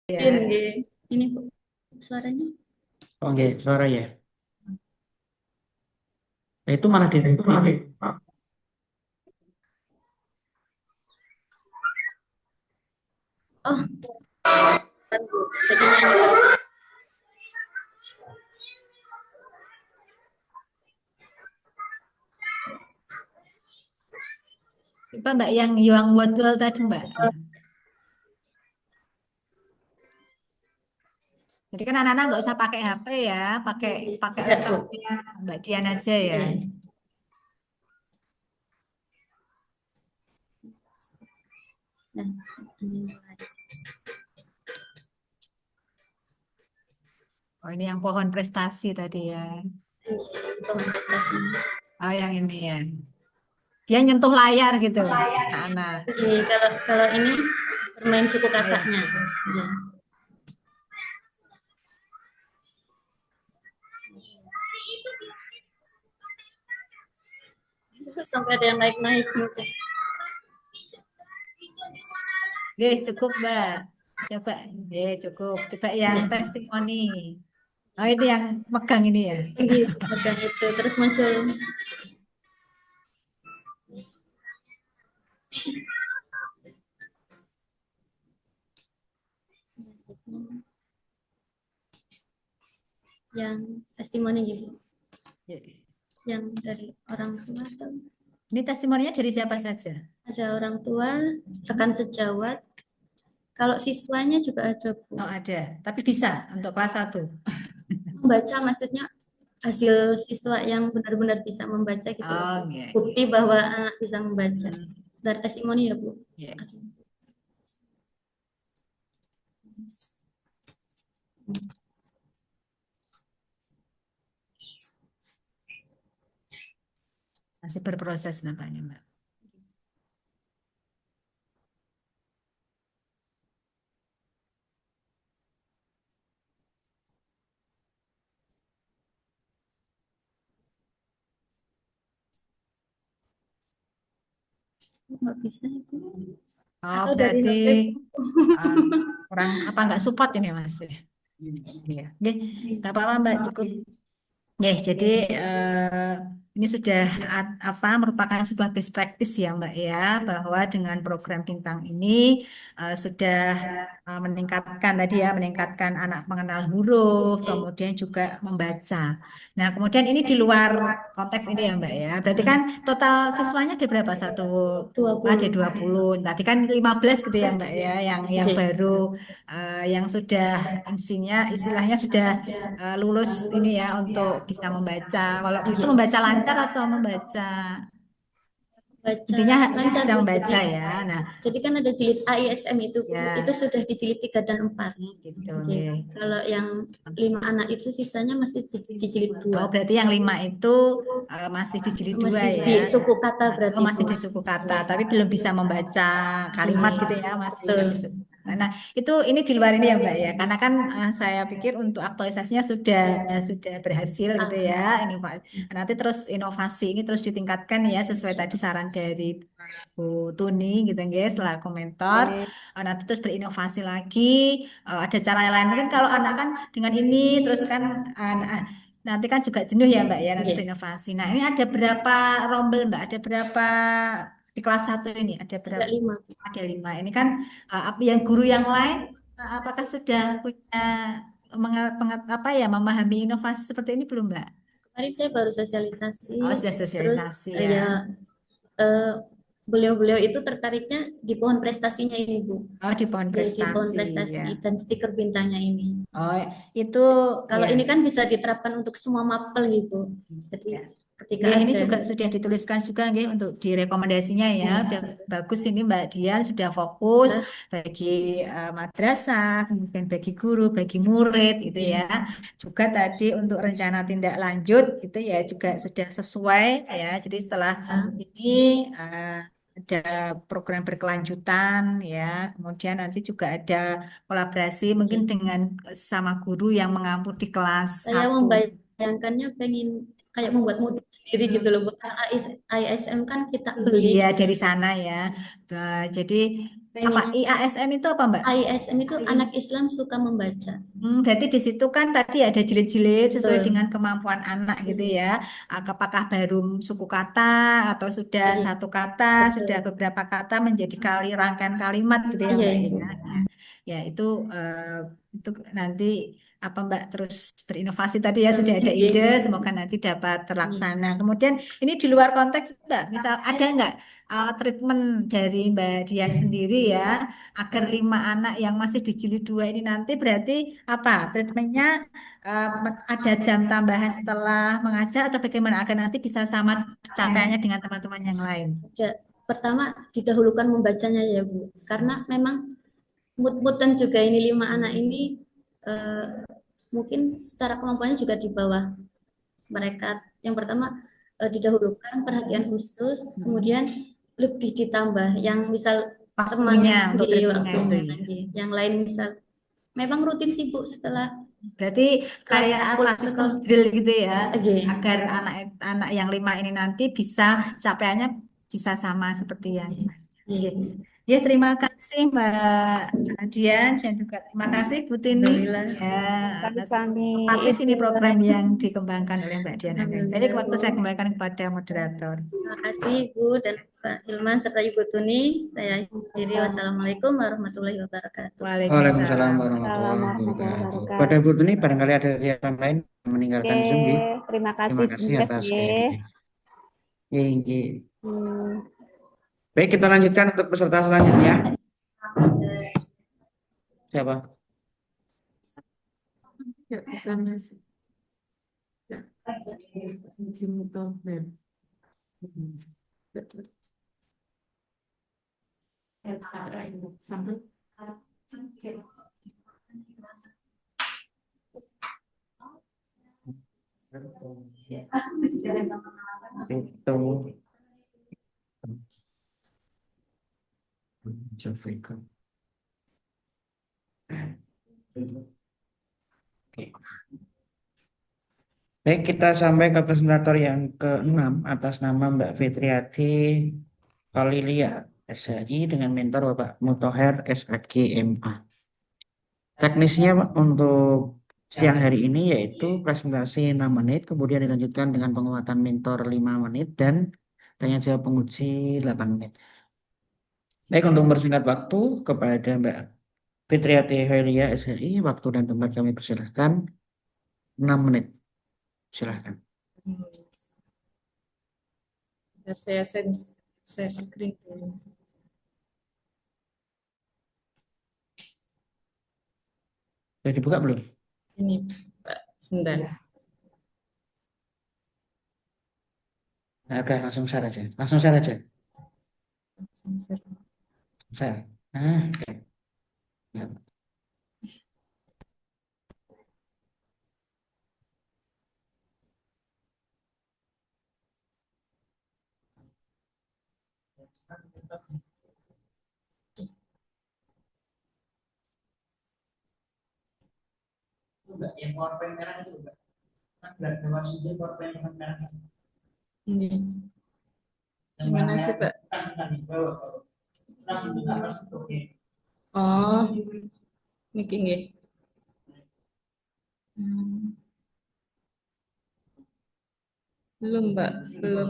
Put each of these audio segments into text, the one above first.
Ya. Nggih. Ini Bu, suaranya. Oh, nggih, suara ya. Nah, itu malah di Oh, kan Bu. Jadi nyanyi. Apa Mbak yang Young Worldwell tadi Mbak? Jadi kan anak-anak nggak usah pakai HP ya, pakai pakai Tidak Bu. laptopnya Mbak Dian aja ya. Oke. Nah, ini mulai. Oh ini yang pohon prestasi tadi ya. Ini kontestasinya. Oh yang ini ya. Dia nyentuh layar gitu, anak-anak. Oke, kalau kalau ini bermain suku Oh yang kakaknya. seperti. Ya. Sampai ada yang naik-naik gitu. Oke, cukup Mbak. Coba, cukup. Coba yang Ya. testimoni. Oh itu yang megang ini ya. Tinggi bagian itu terus muncul yang testimoni gitu, yang dari orang tua atau Ini testimoninya dari siapa saja? ada orang tua, rekan sejawat. Kalau siswanya juga ada Bu. Oh ada, tapi bisa untuk kelas satu. Membaca maksudnya hasil siswa yang benar-benar bisa membaca gitu loh Bu. Oh iya, Bukti iya. bahwa anak bisa membaca. Hmm, Dari testimoni ya Bu. iya. Masih berproses nampaknya Mbak. Nggak bisa itu. Oh Atau dari berarti HP Bu. ah, kurang apa nggak support ini Mas? Iya, oke, nggak apa-apa Mbak, cukup. Ya, jadi ini sudah apa merupakan sebuah best practice ya Mbak ya, bahwa dengan program Bintang ini sudah meningkatkan tadi ya, meningkatkan anak mengenal huruf, kemudian juga membaca. Nah, kemudian ini di luar konteks ini ya Mbak ya. Berarti kan total siswanya ada berapa? Ada 20. 20. Tadi kan 15 gitu ya Mbak ya, yang Oke. baru yang sudah istilahnya sudah lulus ini ya untuk bisa membaca. Kalau itu Oke. membaca lancar atau membaca Baca intinya lancar bisa Bu. membaca ya. Nah, Jadi kan ada jilid AISM itu Bu. Itu ya sudah di jilid 3 dan 4. gitu. Oke. Ya. Kalau yang 5 anak itu sisanya masih di jilid 2. Oh, berarti yang 5 itu masih di jilid 2 Masih ya. di suku kata Oh, berarti Bu. masih di suku kata, tapi belum bisa membaca kalimat gitu ya, masih Betul. masih. Nah, itu ini di luar ini ya Mbak ya. Karena kan saya pikir untuk aktualisasinya sudah berhasil gitu Ah, ya. Nanti terus inovasi ini terus ditingkatkan ya sesuai tadi saran dari Bu Tuni gitu guys, setelah komentar. Nanti terus berinovasi lagi. Ada cara lain mungkin kalau anak kan dengan ini terus kan nanti kan juga jenuh ya Mbak ya nanti oke. berinovasi. Nah ini ada berapa rombel Mbak? Ada berapa di kelas satu ini? Ada Ada berapa? 5. Ada 5. Ini kan yang guru yang lain apakah sudah punya apa ya memahami inovasi seperti ini belum Mbak? Kemarin saya baru sosialisasi, Oh sudah terus sosialisasi ya ya. eh, beliau-beliau itu tertariknya di pohon prestasinya ini Bu. Oh di pohon Di pohon prestasi prestasi ya. dan stiker bintangnya ini. Oh itu Kalau ya. ini kan bisa diterapkan untuk semua mapel gitu. Jadi Ya. ketika Nggih, ini ada juga sudah dituliskan juga nggih untuk direkomendasinya ya. Udah bagus ini Mbak Dian sudah fokus ya, bagi madrasah, kemudian bagi guru, bagi murid itu ya. Juga tadi untuk rencana tindak lanjut itu ya juga sudah sesuai ya. Jadi setelah ini ada program berkelanjutan ya. Kemudian nanti juga ada kolaborasi mungkin dengan sesama guru yang mengampu di kelas saya satu. membayangkannya pengen kayak membuat modul sendiri gitu loh. Bu. Karena ISM kan kita beli Iya gitu. dari sana ya. Jadi Apa pengen IASM itu apa, Mbak? AISM itu anak Islam suka membaca. Berarti di situ kan tadi ada jilid-jilid sesuai Betul. dengan kemampuan anak gitu ya. Apakah baru suku kata atau sudah Iya, satu kata, sudah betul. beberapa kata menjadi rangkaian kalimat gitu ya, Iya, Mbak Ibu. ya. Ya itu nanti apa Mbak terus berinovasi tadi ya sudah ada Iya, ide, Ibu. semoga nanti dapat Iya. terlaksana. Kemudian ini di luar konteks Mbak, misal ada nggak treatment dari Mbak Dian sendiri ya agar 5 anak yang masih di jilid 2 ini nanti berarti apa treatmentnya ada jam tambahan setelah mengajar atau bagaimana agar nanti bisa sama capaiannya dengan teman-teman yang lain. Pertama, didahulukan membacanya ya, Bu. Karena memang mood-mood dan juga ini 5 anak ini eh, mungkin secara kemampuannya juga di bawah mereka. Yang pertama, didahulukan perhatian khusus, kemudian lebih ditambah yang misal teman Waktunya untuk di treatmentnya itu waktunya, ya. yang lain misal memang rutin sih Bu setelah Berarti kayak apa pulang sistem sekolah. drill gitu ya Oke. agar anak-anak yang 5 ini nanti bisa capaiannya bisa sama seperti yang Iya. ya. Ya, terima kasih Mbak Dian dan juga terima kasih Bu Tini Alhamdulillah. ya atas Kami inovatif ini izin program yang dikembangkan oleh Mbak Dian Anand. Baik, Alhamdulillah, waktu Bu. saya kembalikan kepada moderator. Terima kasih Ibu dan Pak Hilman serta Ibu Tuni. Saya akhiri wassalamualaikum warahmatullahi wabarakatuh. Waalaikumsalam Waalaikumsalam. warahmatullahi warahmatullahi wabarakatuh. Pada wabarakatuh. Bu ini barangkali ada kegiatan lain yang Oke, meninggalkan Zoom, nggih. terima Terima kasih kasih Jeff atas ya. kehadirannya. Nggih, nggih. Hmm. Baik, kita lanjutkan untuk peserta selanjutnya. Siapa? Ya, bisa Mas. Ya. Sampai. Itu. Jafrika. Oke. Baik, kita sampai ke presentator yang ke-6 atas nama Mbak Fitriati Kalilia, SHI dengan mentor Bapak Mutoher, SHG MA. Teknisnya untuk siang hari ini yaitu presentasi 6 menit, kemudian dilanjutkan dengan penguatan mentor 5 menit, dan tanya jawab penguji 8 menit. Baik, untuk mempersingkat waktu kepada Mbak Fitriati Kalilia, SHI, waktu dan tempat kami persilahkan 6 menit. Silahkan. Biar saya share screen dulu. Sudah dibuka belum? Ini Pak, sebentar. Nah, oke, langsung share aja. Langsung share aja. Langsung share. Share. Nah, oke. Ya. Ini. Gimana sih, Pak? Oh, making ya. Belum, Mbak. Belum.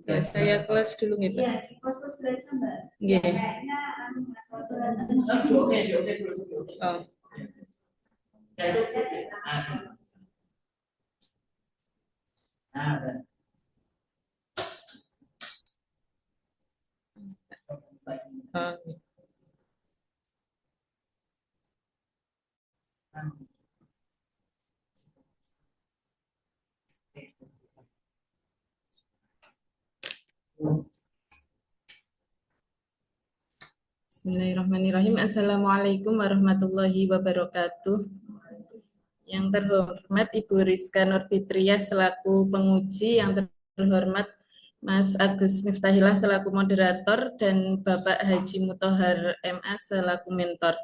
Ya, saya kelas dulu nih, Pak. Iya. Oh. Bismillahirrahmanirrahim. Assalamualaikum warahmatullahi wabarakatuh. Yang terhormat Ibu Rizka Nurfitriah selaku penguji, yang terhormat Mas Agus Miftahillah selaku moderator, dan Bapak Haji Mutohar MA selaku mentor.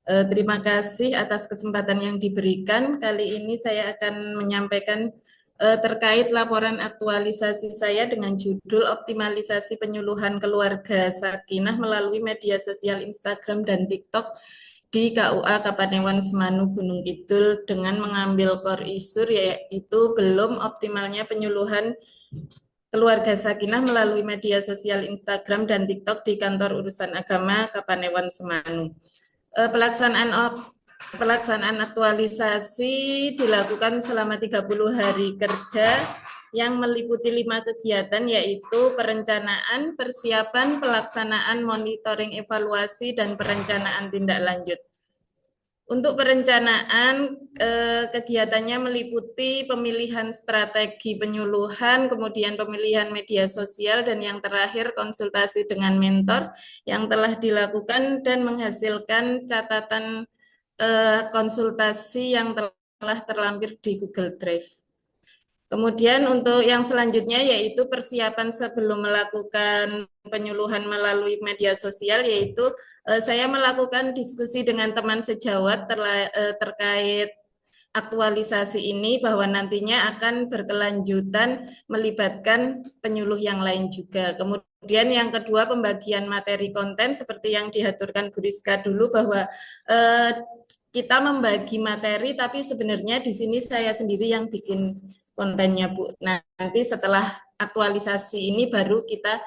Terima kasih atas kesempatan yang diberikan. Kali ini saya akan menyampaikan terkait laporan aktualisasi saya dengan judul optimalisasi penyuluhan keluarga sakinah melalui media sosial Instagram dan TikTok di KUA Kapanewon Semanu Gunung Kidul dengan mengambil core issue yaitu belum optimalnya penyuluhan keluarga sakinah melalui media sosial Instagram dan TikTok di Kantor Urusan Agama Kapanewon Semanu. Pelaksanaan aktualisasi dilakukan selama 30 hari kerja yang meliputi 5 kegiatan yaitu perencanaan, persiapan, pelaksanaan, monitoring, evaluasi, dan perencanaan tindak lanjut. Untuk perencanaan, kegiatannya meliputi pemilihan strategi penyuluhan, kemudian pemilihan media sosial, dan yang terakhir konsultasi dengan mentor yang telah dilakukan dan menghasilkan catatan konsultasi yang telah terlampir di Google Drive. Kemudian untuk yang selanjutnya yaitu persiapan sebelum melakukan penyuluhan melalui media sosial, yaitu saya melakukan diskusi dengan teman sejawat terkait aktualisasi ini bahwa nantinya akan berkelanjutan melibatkan penyuluh yang lain juga. Kemudian yang kedua pembagian materi konten seperti yang diaturkan Bu Rizka dulu bahwa kita membagi materi tapi sebenarnya di sini saya sendiri yang bikin kontennya Bu. Nanti setelah aktualisasi ini baru kita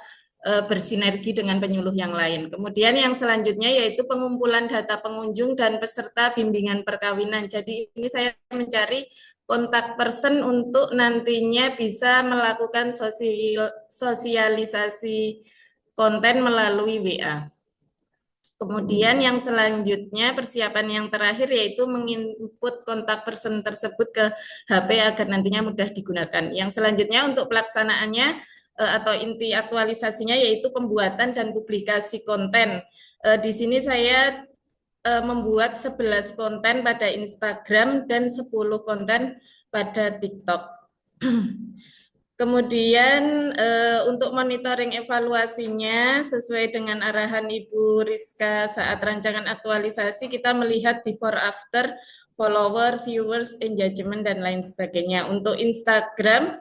bersinergi dengan penyuluh yang lain. Kemudian yang selanjutnya yaitu pengumpulan data pengunjung dan peserta bimbingan perkawinan. Jadi ini saya mencari kontak person untuk nantinya bisa melakukan sosialisasi konten melalui WA. Kemudian yang selanjutnya persiapan yang terakhir yaitu menginput kontak person tersebut ke HP agar nantinya mudah digunakan. Yang selanjutnya untuk pelaksanaannya atau inti aktualisasinya yaitu pembuatan dan publikasi konten. Di sini saya membuat 11 konten pada Instagram dan 10 konten pada TikTok. Kemudian untuk monitoring evaluasinya sesuai dengan arahan Ibu Rizka saat rancangan aktualisasi kita melihat before after, follower, viewers, engagement, dan lain sebagainya. Untuk Instagram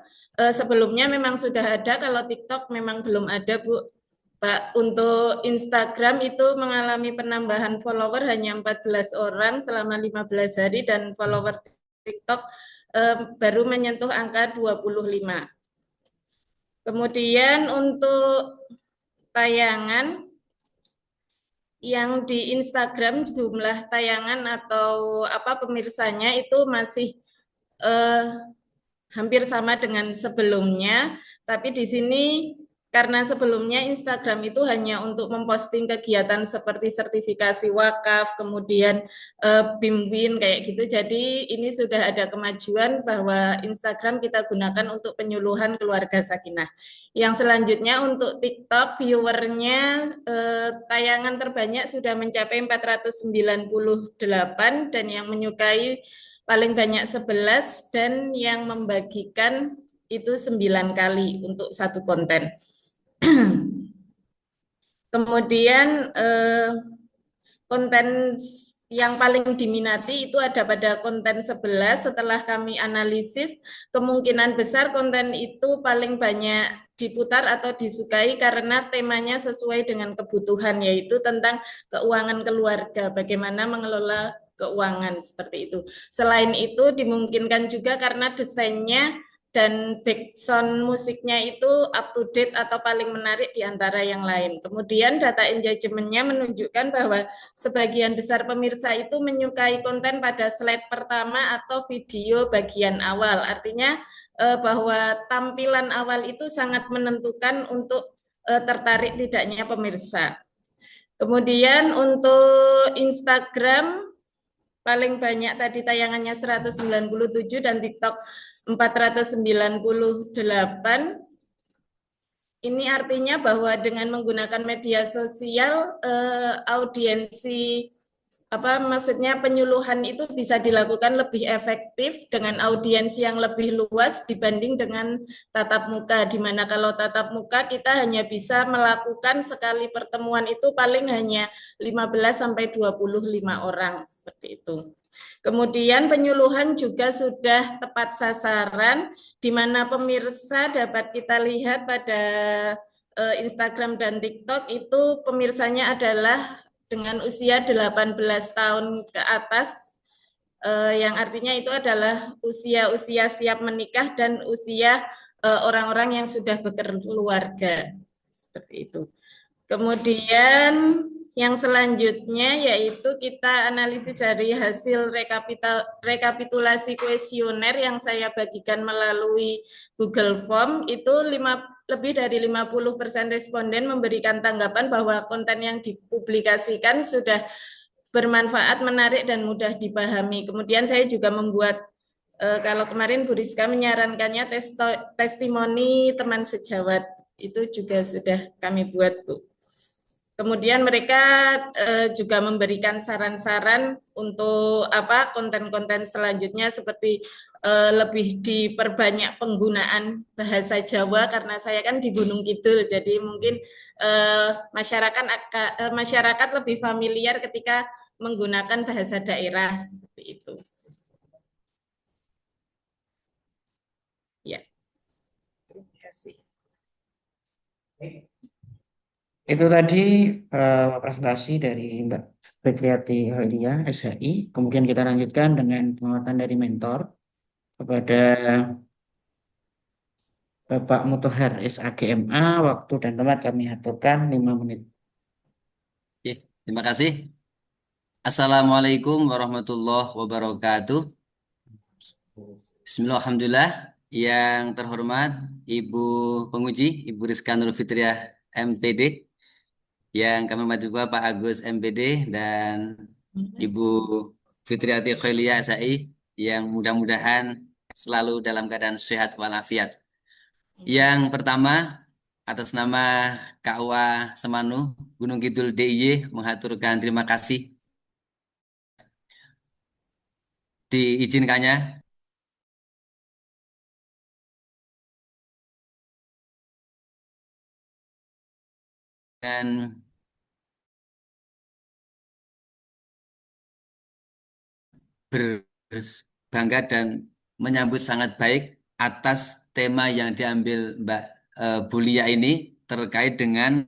sebelumnya memang sudah ada, kalau TikTok memang belum ada Bu. Pak, untuk Instagram itu mengalami penambahan follower hanya 14 orang selama 15 hari dan follower TikTok baru menyentuh angka 25. Kemudian untuk tayangan yang di Instagram jumlah tayangan atau pemirsanya itu masih hampir sama dengan sebelumnya, tapi di sini karena sebelumnya Instagram itu hanya untuk memposting kegiatan seperti sertifikasi wakaf, kemudian BIMWIN kayak gitu. Jadi ini sudah ada kemajuan bahwa Instagram kita gunakan untuk penyuluhan keluarga sakinah. Yang selanjutnya untuk TikTok viewernya tayangan terbanyak sudah mencapai 498 dan yang menyukai paling banyak 11 dan yang membagikan itu 9 kali untuk satu konten. Kemudian konten yang paling diminati itu ada pada konten 11. Setelah kami analisis, kemungkinan besar konten itu paling banyak diputar atau disukai karena temanya sesuai dengan kebutuhan, yaitu tentang keuangan keluarga, bagaimana mengelola keuangan seperti itu. Selain itu dimungkinkan juga karena desainnya dan background musiknya itu up to date atau paling menarik di antara yang lain. Kemudian data engagement-nya menunjukkan bahwa sebagian besar pemirsa itu menyukai konten pada slide pertama atau video bagian awal. Artinya bahwa tampilan awal itu sangat menentukan untuk tertarik tidaknya pemirsa. Kemudian untuk Instagram paling banyak tadi tayangannya 197 dan TikTok 498. Ini artinya bahwa dengan menggunakan media sosial apa maksudnya penyuluhan itu bisa dilakukan lebih efektif dengan audiens yang lebih luas dibanding dengan tatap muka, di mana kalau tatap muka kita hanya bisa melakukan sekali pertemuan itu paling hanya 15 sampai 25 orang seperti itu. Kemudian penyuluhan juga sudah tepat sasaran, di mana pemirsa dapat kita lihat pada Instagram dan TikTok itu pemirsanya adalah dengan usia 18 tahun ke atas, yang artinya itu adalah usia-usia siap menikah dan usia orang-orang yang sudah berkeluarga. Seperti itu. Kemudian yang selanjutnya yaitu kita analisis dari hasil rekapitulasi kuesioner yang saya bagikan melalui Google Form, itu lebih dari 50% responden memberikan tanggapan bahwa konten yang dipublikasikan sudah bermanfaat, menarik, dan mudah dipahami. Kemudian saya juga membuat, kalau kemarin Bu Rizka menyarankannya testimoni teman sejawat, itu juga sudah kami buat, Bu. Kemudian mereka juga memberikan saran-saran untuk apa konten-konten selanjutnya seperti lebih diperbanyak penggunaan bahasa Jawa karena saya kan di Gunung Kidul, jadi mungkin masyarakat lebih familiar ketika menggunakan bahasa daerah seperti itu. Ya, terima kasih. Itu tadi presentasi dari Mbak Fitriati Aulia, SHI. Kemudian kita lanjutkan dengan penguatan dari mentor kepada Bapak Mutahar SAGMA. Waktu dan tempat kami aturkan 5 menit. Oke, terima kasih. Assalamualaikum warahmatullahi wabarakatuh. Bismillah, alhamdulillah. Yang terhormat Ibu Penguji, Ibu Rizka Nur Fitriah MPD. Yang kami hormati juga Pak Agus MPD dan Ibu Fitriati Khailia SAI yang mudah-mudahan selalu dalam keadaan sehat walafiat. Yang pertama, atas nama KUA Semanu Gunung Kidul DIY mengaturkan terima kasih diizinkannya dan berbangga dan menyambut sangat baik atas tema yang diambil Mbak Bulia ini terkait dengan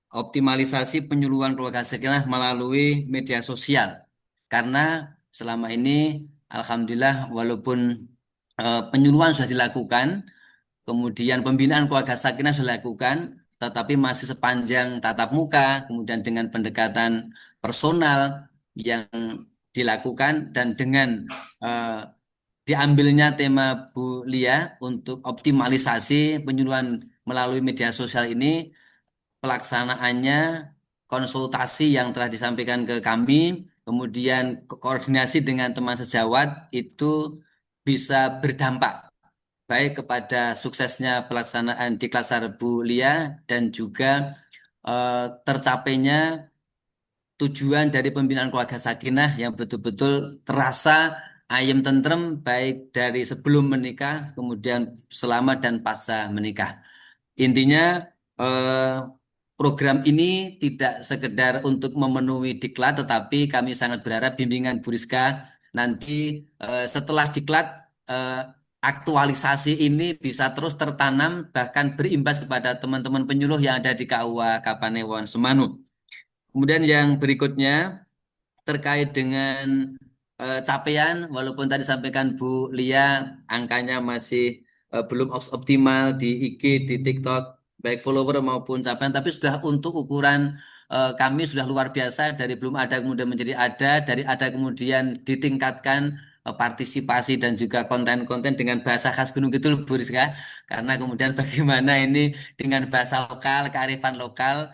optimalisasi penyuluhan keluarga sakinah melalui media sosial. Karena selama ini alhamdulillah walaupun penyuluhan sudah dilakukan, kemudian pembinaan keluarga sakinah sudah dilakukan, tetapi masih sepanjang tatap muka, kemudian dengan pendekatan personal yang dilakukan dan dengan diambilnya tema Bu Lia untuk optimalisasi penyuluhan melalui media sosial ini, pelaksanaannya konsultasi yang telah disampaikan ke kami, kemudian koordinasi dengan teman sejawat itu bisa berdampak baik kepada suksesnya pelaksanaan di kelas Bu Lia dan juga tercapainya tujuan dari pembinaan keluarga sakinah yang betul-betul terasa ayem tentrem baik dari sebelum menikah, kemudian selama dan pasca menikah. Intinya program ini tidak sekedar untuk memenuhi diklat, tetapi kami sangat berharap bimbingan Bu Rizka nanti setelah diklat aktualisasi ini bisa terus tertanam bahkan berimbas kepada teman-teman penyuluh yang ada di KUA Kapanewon Semanu. Kemudian yang berikutnya terkait dengan capaian, walaupun tadi sampaikan Bu Lia angkanya masih belum optimal di IG, di TikTok, baik follower maupun capaian, tapi sudah untuk ukuran kami sudah luar biasa, dari belum ada kemudian menjadi ada, dari ada kemudian ditingkatkan partisipasi dan juga konten-konten dengan bahasa khas Gunung Kidul, Bu Rizka, karena kemudian bagaimana ini dengan bahasa lokal, kearifan lokal,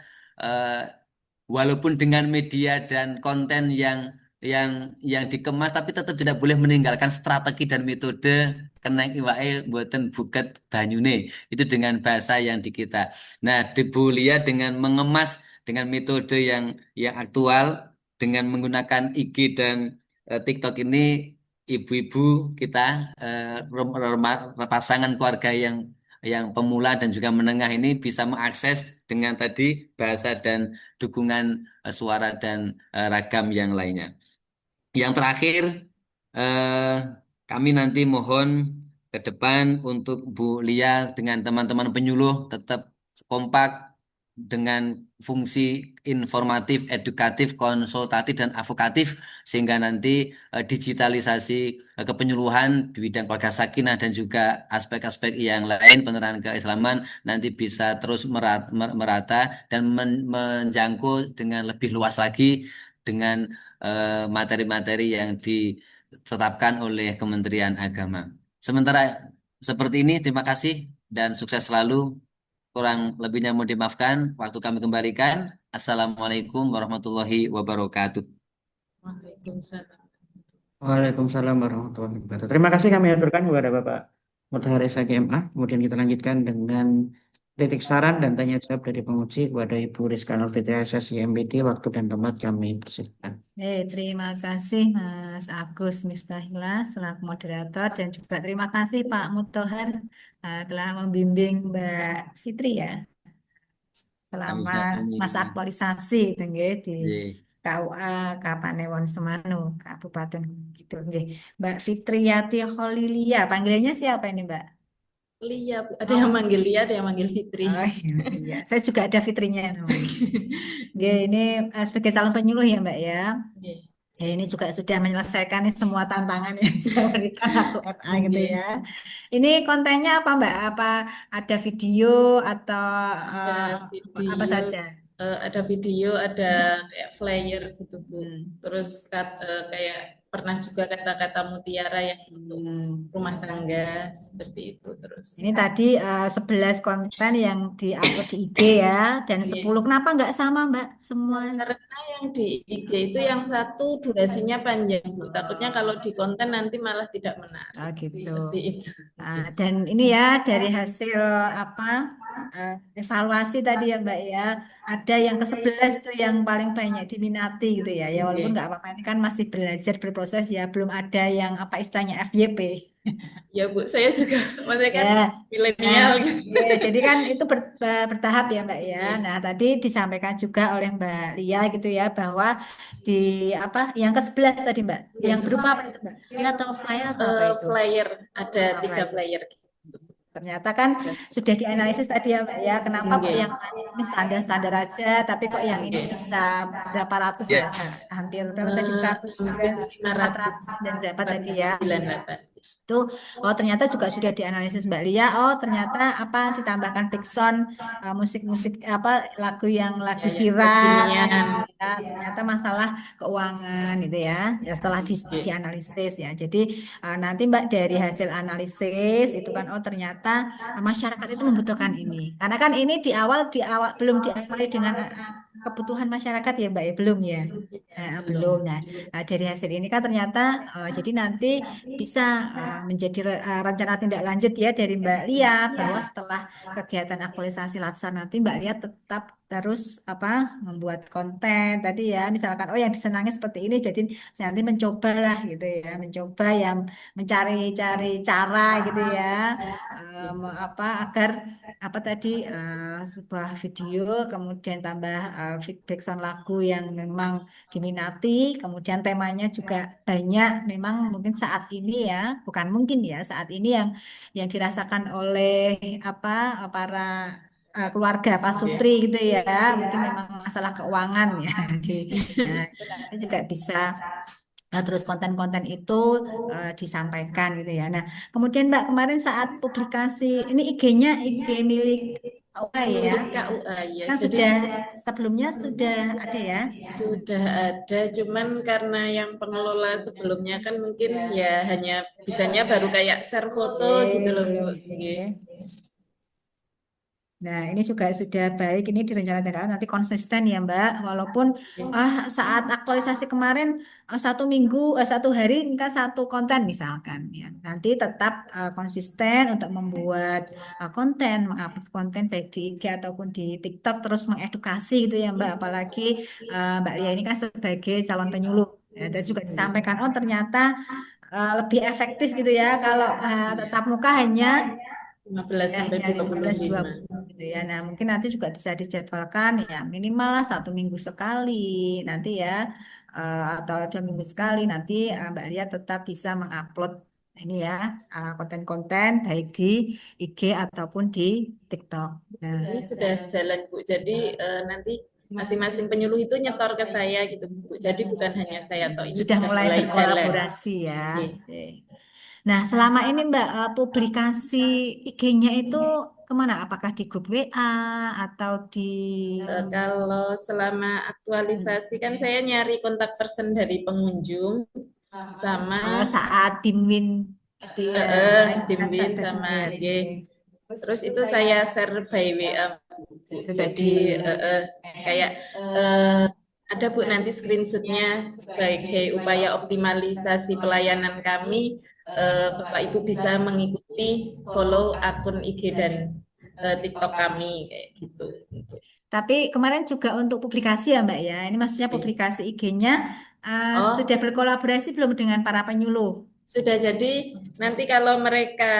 walaupun dengan media dan konten yang yang dikemas, tapi tetap tidak boleh meninggalkan strategi dan metode kena iwae buatan buket banyune itu dengan bahasa yang di kita. Nah, di Bu Lia dengan mengemas dengan metode yang aktual dengan menggunakan IG dan TikTok ini ibu-ibu kita pasangan keluarga yang pemula dan juga menengah ini bisa mengakses dengan tadi bahasa dan dukungan suara dan ragam yang lainnya. Yang terakhir, eh, kami nanti mohon ke depan untuk Bu Lia dengan teman-teman penyuluh tetap kompak dengan fungsi informatif, edukatif, konsultatif, dan advokatif sehingga nanti digitalisasi kepenyuluhan di bidang keluarga sakinah dan juga aspek-aspek yang lain penerangan keislaman nanti bisa terus merata dan menjangkau dengan lebih luas lagi dengan materi-materi yang ditetapkan oleh Kementerian Agama. Sementara seperti ini, terima kasih dan sukses selalu. Kurang lebihnya mohon dimaafkan. Waktu kami kembalikan. Assalamualaikum warahmatullahi wabarakatuh. Waalaikumsalam. Waalaikumsalam warahmatullahi wabarakatuh. Terima kasih kami aturkan kepada Bapak Mutahar SHGMA. Kemudian kita lanjutkan dengan kritik saran dan tanya jawab dari penguji kepada Ibu Rizka Nurfitria SSI MPD. Waktu dan tempat kami persilakan. Terima kasih Mas Agus Miftahillah selaku moderator dan juga terima kasih Pak Mutahar telah membimbing Mbak Fitri ya selama masa aktualisasi itu nggih di KUA Kapanewon Semanu Kabupaten gitu nggih. Mbak Fitriati Holilia panggilannya siapa ini Mbak? Lia, Bu. Ada yang manggil Lia, ada yang manggil Fitri. Oh iya, saya juga ada Fitrinya namanya. Nggih, ini sebagai calon penyuluh ya Mbak ya. Oke. Ya, ini juga sudah menyelesaikan nih semua tantangan yang saya berikan waktu FA gitu Oke. ya. Ini kontennya apa Mbak? Apa ada video atau Ada apa video, saja? ada kayak flyer gitu, Bu. Terus kayak pernah juga kata-kata mutiara yang untuk rumah tangga seperti itu terus. Ini tadi 11 konten yang di-upload di IG ya, dan 10 kenapa nggak sama Mbak semua? Karena yang di IG itu yang satu durasinya panjang, Bu. Takutnya kalau di konten nanti malah tidak menarik. Gitu. Seperti itu. Dan ini ya dari hasil evaluasi tadi ya Mbak ya, ada yang ke-11 tuh yang paling banyak diminati gitu ya. Ya walaupun nggak apa-apa ini kan masih belajar berproses ya, belum ada yang apa istilahnya FYP. Ya Bu, saya juga maksudnya kan Ya, milenial nah, gitu. ya, jadi kan itu bertahap ya Mbak ya. Nah, tadi disampaikan juga oleh Mbak Lia gitu ya bahwa di apa yang ke-11 tadi Mbak, yang berupa apa itu Mbak? Dia atau flyer atau apa itu? Flyer, ada Oh, 3 flyer. flyer. Ternyata kan sudah dianalisis tadi ya Mbak ya, kenapa kok yang ini standar-standar aja, tapi kok yang ini bisa berapa ratus ya, hampir berapa tadi 100, Mungkin 400 dan berapa tadi ya? 98. Itu ternyata juga sudah dianalisis Mbak Lia. Ternyata apa ditambahkan background musik-musik apa lagu yang lagi viral kekinian. ya, ternyata masalah keuangan gitu ya. Ya setelah dianalisis ya. Jadi nanti Mbak dari hasil analisis itu kan ternyata masyarakat itu membutuhkan ini. Karena kan ini di awal belum diawali dengan kebutuhan masyarakat ya Mbak ya, belum ya. Belum. Nah, dari hasil ini kan ternyata jadi nanti bisa menjadi rencana tindak lanjut ya dari Mbak Lia bahwa setelah kegiatan aktualisasi laksana nanti Mbak Lia tetap terus apa membuat konten tadi ya misalkan yang disenangi seperti ini jadi nanti mencoba lah gitu ya mencoba yang mencari-cari cara gitu ya apa agar apa tadi sebuah video kemudian tambah feedback sound lagu yang memang diminati kemudian temanya juga banyak memang mungkin saat ini ya bukan mungkin ya saat ini yang dirasakan oleh apa para keluarga Pak Sutri gitu ya mungkin memang masalah keuangan ya nah, itu nanti juga bisa terus konten-konten itu disampaikan gitu ya. Nah, kemudian Mbak kemarin saat publikasi ini IG-nya IG milik KUA ya. KUA ya. Kan Jadi sudah sebelumnya sudah ada ya. sudah ada, cuman karena yang pengelola sebelumnya kan mungkin ya hanya bisanya baru kayak share foto gitu loh Bu. Belum. Nah, ini juga sudah baik. Ini direncanakan nanti konsisten ya, Mbak. Walaupun saat aktualisasi kemarin 1 minggu, 1 hari enggak satu konten misalkan ya. Nanti tetap konsisten untuk membuat konten, mengupload konten baik di IG ataupun di TikTok terus mengedukasi gitu ya, Mbak. Apalagi Mbak Lia ini kan sebagai calon penyuluh. Ya, dan juga disampaikan, oh ternyata lebih efektif gitu ya kalau tatap muka hanya 15 sampai ya 25. 15-20 gitu ya. Nah, mungkin nanti juga bisa dijadwalkan ya minimal lah 1 minggu sekali nanti ya, atau 2 minggu sekali nanti Mbak Lia tetap bisa mengupload ini ya konten-konten baik di IG ataupun di TikTok. Nah, Ini sudah jalan, Bu. Jadi nanti masing-masing penyuluh itu nyetor ke saya gitu, Bu. Jadi bukan hanya saya toh, ini sudah sudah mulai mulai jalan. berkolaborasi ya. Oke. Oke. Nah, selama ini Mbak publikasi IG-nya itu kemana? Apakah di grup WA atau di Kalau selama aktualisasi kan saya nyari kontak person dari pengunjung sama saat Dimwin itu ya, Dimbin saat sama Dimwin. G. Terus itu saya share by WA, Bu. Jadi kayak ada Bu nanti screenshotnya sebagai upaya optimalisasi pelayanan kami. Bapak Ibu bisa mengikuti follow akun IG dan TikTok kami kayak gitu. Tapi kemarin juga untuk publikasi ya Mbak ya. Ini maksudnya Oke. publikasi IG-nya Oh, sudah berkolaborasi belum dengan para penyuluh? sudah. Jadi nanti kalau mereka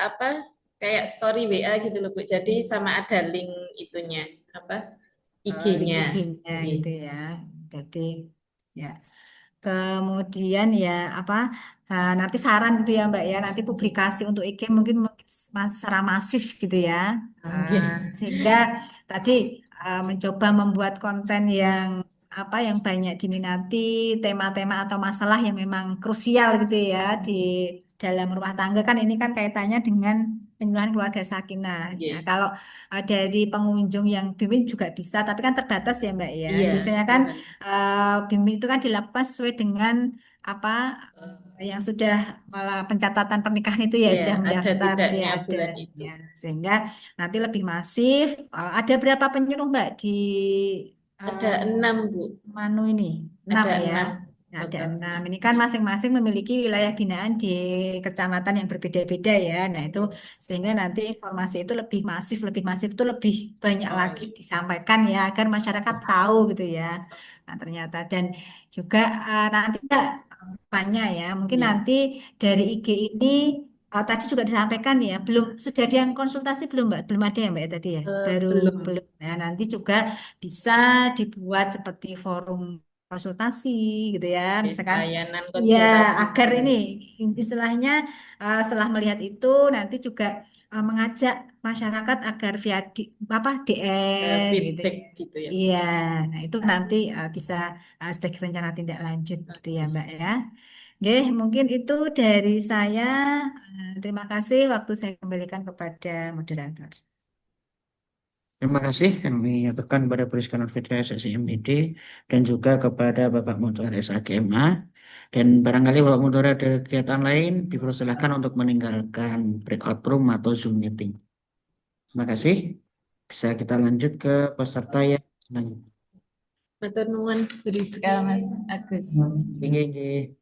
apa kayak story WA gitu loh Bu. Jadi sama ada link itunya apa Link IG-nya. IG-nya Oke. gitu ya. Jadi ya. Kemudian ya apa nanti saran gitu ya Mbak ya. Nanti publikasi untuk IG mungkin secara masif gitu ya. Oke. Sehingga tadi mencoba membuat konten yang yang banyak diminati, tema-tema atau masalah yang memang krusial gitu ya di dalam rumah tangga kan ini kan kaitannya dengan penyuluhan keluarga sakinah. Iya. Nah, kalau dari pengunjung yang bimbing juga bisa, tapi kan terbatas ya Mbak ya. Iya. Biasanya kan bimbing itu kan dilakukan sesuai dengan apa yang sudah malah pencatatan pernikahan itu ya Iya, sudah ada mendaftar gitu ya tidaknya ada bulan itu. ya. Sehingga nanti lebih masif. Ada berapa penyuluh Mbak di Ada 6 Bu. Manu ini? 6 Ada ya. 6 Nah, ada total. 6. Ini kan masing-masing memiliki wilayah binaan di kecamatan yang berbeda-beda ya. Nah, itu sehingga nanti informasi itu lebih masif itu lebih banyak lagi disampaikan ya agar masyarakat tahu gitu ya. Nah, ternyata dan juga nanti banyak ya. Mungkin Iya. nanti dari IG ini tadi juga disampaikan ya, sudah ada yang konsultasi belum Mbak? Belum ada ya Mbak ya tadi ya? Belum. Belum. Nah, nanti juga bisa dibuat seperti forum konsultasi gitu ya, misalkan Layanan ya konsultasi. agar ini istilahnya setelah melihat itu nanti juga mengajak masyarakat agar via DM gitu Feedback ya. gitu ya. Iya, nah itu nanti bisa sebagai rencana tindak lanjut gitu ya Mbak ya. Oke, mungkin itu dari saya. Terima kasih waktu saya kembalikan kepada moderator. Terima kasih kami aturkan kepada Priska Nurfitri SSI MPD dan juga kepada Bapak Mutuar SAGMA. Dan barangkali Bapak Mutuar ada kegiatan lain, dipersilahkan untuk meninggalkan breakout room atau Zoom meeting. Terima kasih. Bisa kita lanjut ke peserta yang selanjutnya. Matur nuwun Bu Rizka, Mas Agus. Tinggi.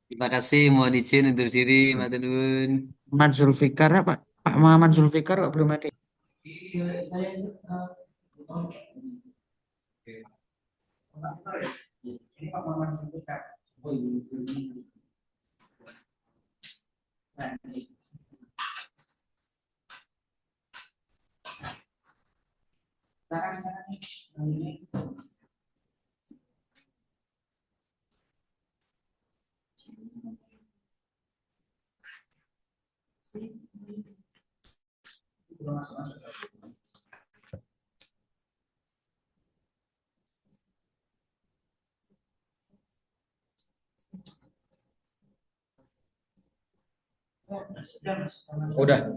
Terima kasih, mohon izin undur diri, Mbak Tunun. Muhammad Zulfikar, Pak Muhammad Zulfikar kok belum ada. Udah.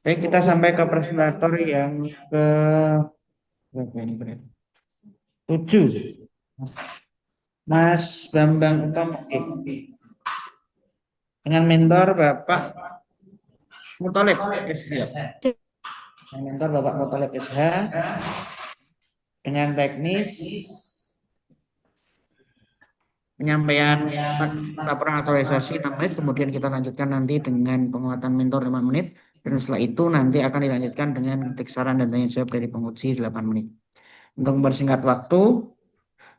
Baik, kita sampai ke presentator yang ke berapa ini berarti? 7. Mas Bambang Utomo. dengan mentor Bapak Muthalib SH. Dengan mentor Bapak Muthalib SH dengan teknis penyampaian laporan aktualisasi 6 menit, kemudian kita lanjutkan nanti dengan penguatan mentor 5 menit, dan setelah itu nanti akan dilanjutkan dengan ketik saran dan tanya jawab dari penguji 8 menit. Untuk mempersingkat waktu,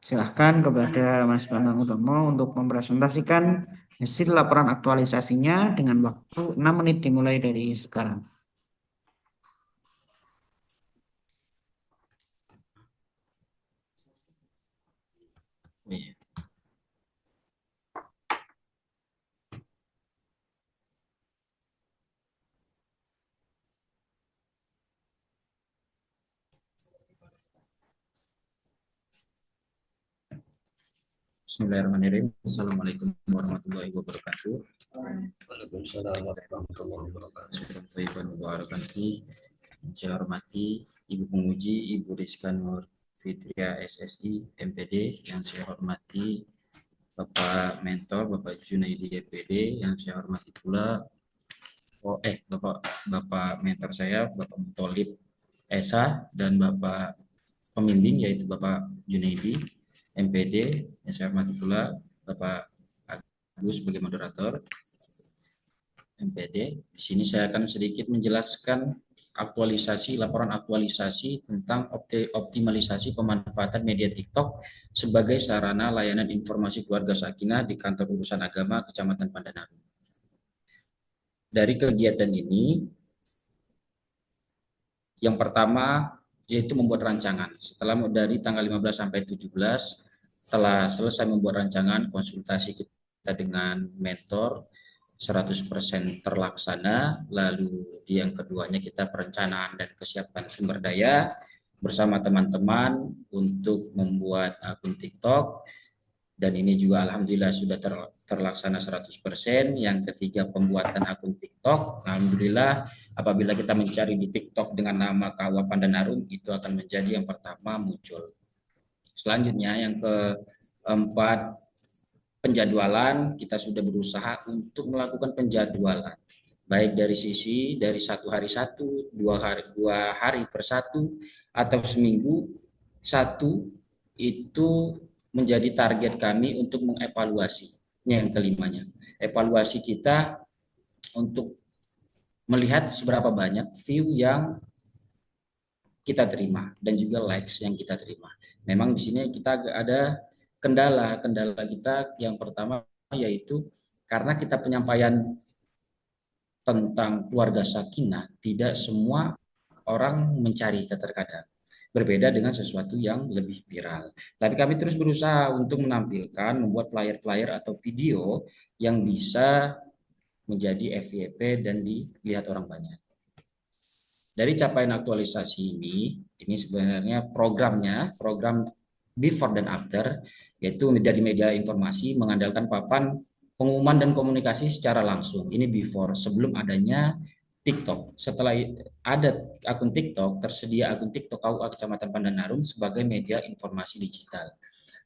silahkan kepada Mas Bambang Utomo untuk mempresentasikan hasil laporan aktualisasinya dengan waktu 6 menit dimulai dari sekarang. Iya. Bismillahirrahmanirrahim. Assalamualaikum warahmatullahi wabarakatuh. Waalaikumsalam warahmatullahi wabarakatuh. Yang saya hormati Ibu Penguji, Ibu Rizka Nur Fitria SSI MPD. Yang saya hormati Bapak Mentor, Bapak Junaidi EPD. Yang saya hormati pula Bapak mentor saya, Bapak Muthalib Esa, dan Bapak pembimbing yaitu Bapak Junaidi MPD. Yang saya hormati pula Bapak Agus sebagai moderator MPD. Di sini saya akan sedikit menjelaskan laporan aktualisasi tentang optimalisasi pemanfaatan media TikTok sebagai sarana layanan informasi keluarga sakinah di Kantor Urusan Agama Kecamatan Pandanaru. Dari kegiatan ini, yang pertama yaitu membuat rancangan. Setelah dari tanggal 15 sampai 17 telah selesai membuat rancangan, konsultasi kita dengan mentor 100% terlaksana. Lalu yang keduanya kita perencanaan dan kesiapan sumber daya bersama teman-teman untuk membuat akun TikTok, dan ini juga alhamdulillah sudah terlaksana 100%. Yang ketiga, pembuatan akun TikTok. Alhamdulillah apabila kita mencari di TikTok dengan nama KUA Pandanarum, itu akan menjadi yang pertama muncul. Selanjutnya yang keempat, penjadwalan. Kita sudah berusaha untuk melakukan penjadwalan baik dari satu hari satu, dua hari per satu, atau seminggu satu. Itu menjadi target kami untuk mengevaluasi. Yang kelimanya, evaluasi kita untuk melihat seberapa banyak view yang kita terima dan juga likes yang kita terima. Memang di sini kita ada kendala kita. Yang pertama yaitu karena kita penyampaian tentang keluarga sakinah, tidak semua orang mencari, terkadang berbeda dengan sesuatu yang lebih viral. Tapi kami terus berusaha untuk membuat flyer-flyer atau video yang bisa menjadi FYP dan dilihat orang banyak. Dari capaian aktualisasi ini sebenarnya program before dan after, yaitu dari media informasi mengandalkan papan pengumuman dan komunikasi secara langsung. Ini before, sebelum adanya TikTok. Setelah ada akun TikTok, tersedia akun TikTok KUA Kecamatan Pandanarum sebagai media informasi digital.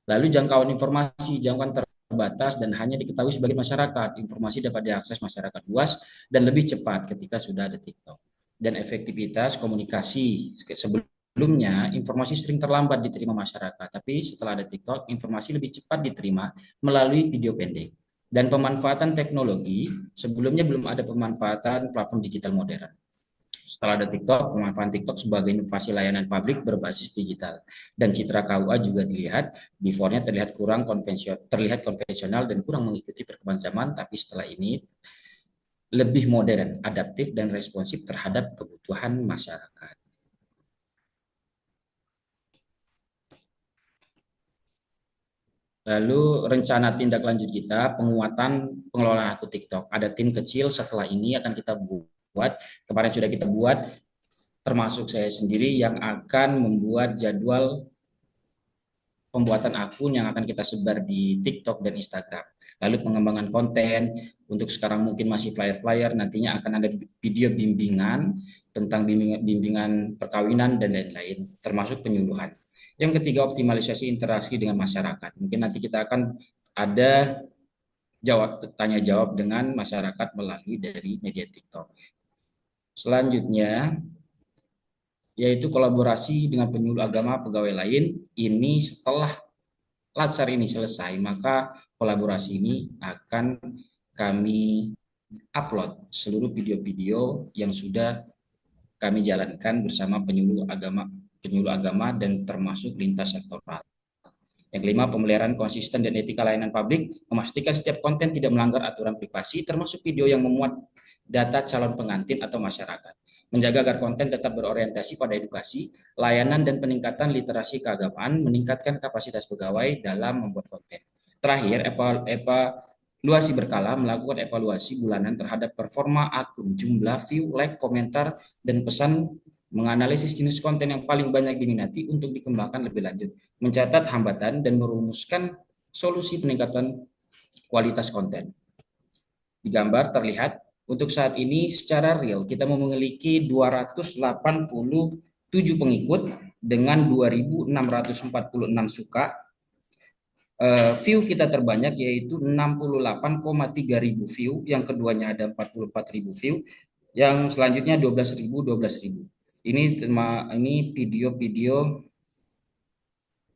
Lalu jangkauan terbatas dan hanya diketahui sebagai masyarakat. Informasi dapat diakses masyarakat luas dan lebih cepat ketika sudah ada TikTok. Dan efektivitas komunikasi. Sebelumnya, informasi sering terlambat diterima masyarakat, tapi setelah ada TikTok, informasi lebih cepat diterima melalui video pendek. Dan pemanfaatan teknologi, sebelumnya belum ada pemanfaatan platform digital modern. Setelah ada TikTok, pemanfaatan TikTok sebagai inovasi layanan publik berbasis digital. Dan citra KUA juga dilihat, before-nya terlihat konvensional dan kurang mengikuti perkembangan zaman, tapi setelah ini lebih modern, adaptif, dan responsif terhadap kebutuhan masyarakat. Lalu rencana tindak lanjut kita, penguatan pengelolaan akun TikTok. Ada tim kecil setelah ini akan kita buat. Kemarin sudah kita buat, termasuk saya sendiri yang akan membuat jadwal pembuatan akun yang akan kita sebar di TikTok dan Instagram. Lalu pengembangan konten, untuk sekarang mungkin masih flyer-flyer, nantinya akan ada video bimbingan tentang bimbingan perkawinan dan lain-lain, termasuk penyuluhan. Yang ketiga, optimalisasi interaksi dengan masyarakat. Mungkin nanti kita akan ada tanya jawab dengan masyarakat melalui dari media TikTok. Selanjutnya yaitu kolaborasi dengan penyuluh agama pegawai lain. Ini setelah Latsar ini selesai, maka kolaborasi ini akan kami upload seluruh video-video yang sudah kami jalankan bersama penyuluh agama dan termasuk lintas sektoral. Yang kelima, pemeliharaan konsisten dan etika layanan publik, memastikan setiap konten tidak melanggar aturan privasi, termasuk video yang memuat data calon pengantin atau masyarakat. Menjaga agar konten tetap berorientasi pada edukasi, layanan, dan peningkatan literasi keagamaan, meningkatkan kapasitas pegawai dalam membuat konten. Terakhir, evaluasi berkala, melakukan evaluasi bulanan terhadap performa akun, jumlah view, like, komentar, dan pesan, menganalisis jenis konten yang paling banyak diminati untuk dikembangkan lebih lanjut, mencatat hambatan, dan merumuskan solusi peningkatan kualitas konten. Di gambar terlihat, untuk saat ini secara real kita memiliki 287 pengikut dengan 2.646 suka. View kita terbanyak yaitu 68,3 ribu view, yang keduanya ada 44 ribu view, yang selanjutnya 12 ribu. Ini video-video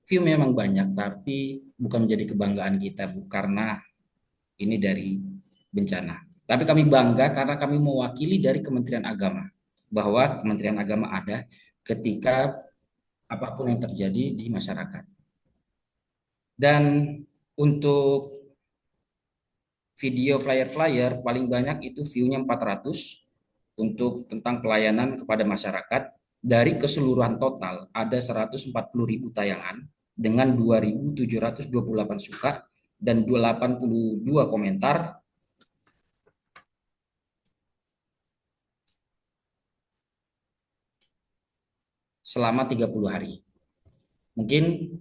view memang banyak, tapi bukan menjadi kebanggaan kita, karena ini dari bencana. Tapi kami bangga karena kami mewakili dari Kementerian Agama, bahwa Kementerian Agama ada ketika apapun yang terjadi di masyarakat. Dan untuk video flyer-flyer paling banyak itu view-nya 400 untuk tentang pelayanan kepada masyarakat. Dari keseluruhan total ada 140.000 tayangan dengan 2.728 suka dan 82 komentar. Selama 30 hari. Mungkin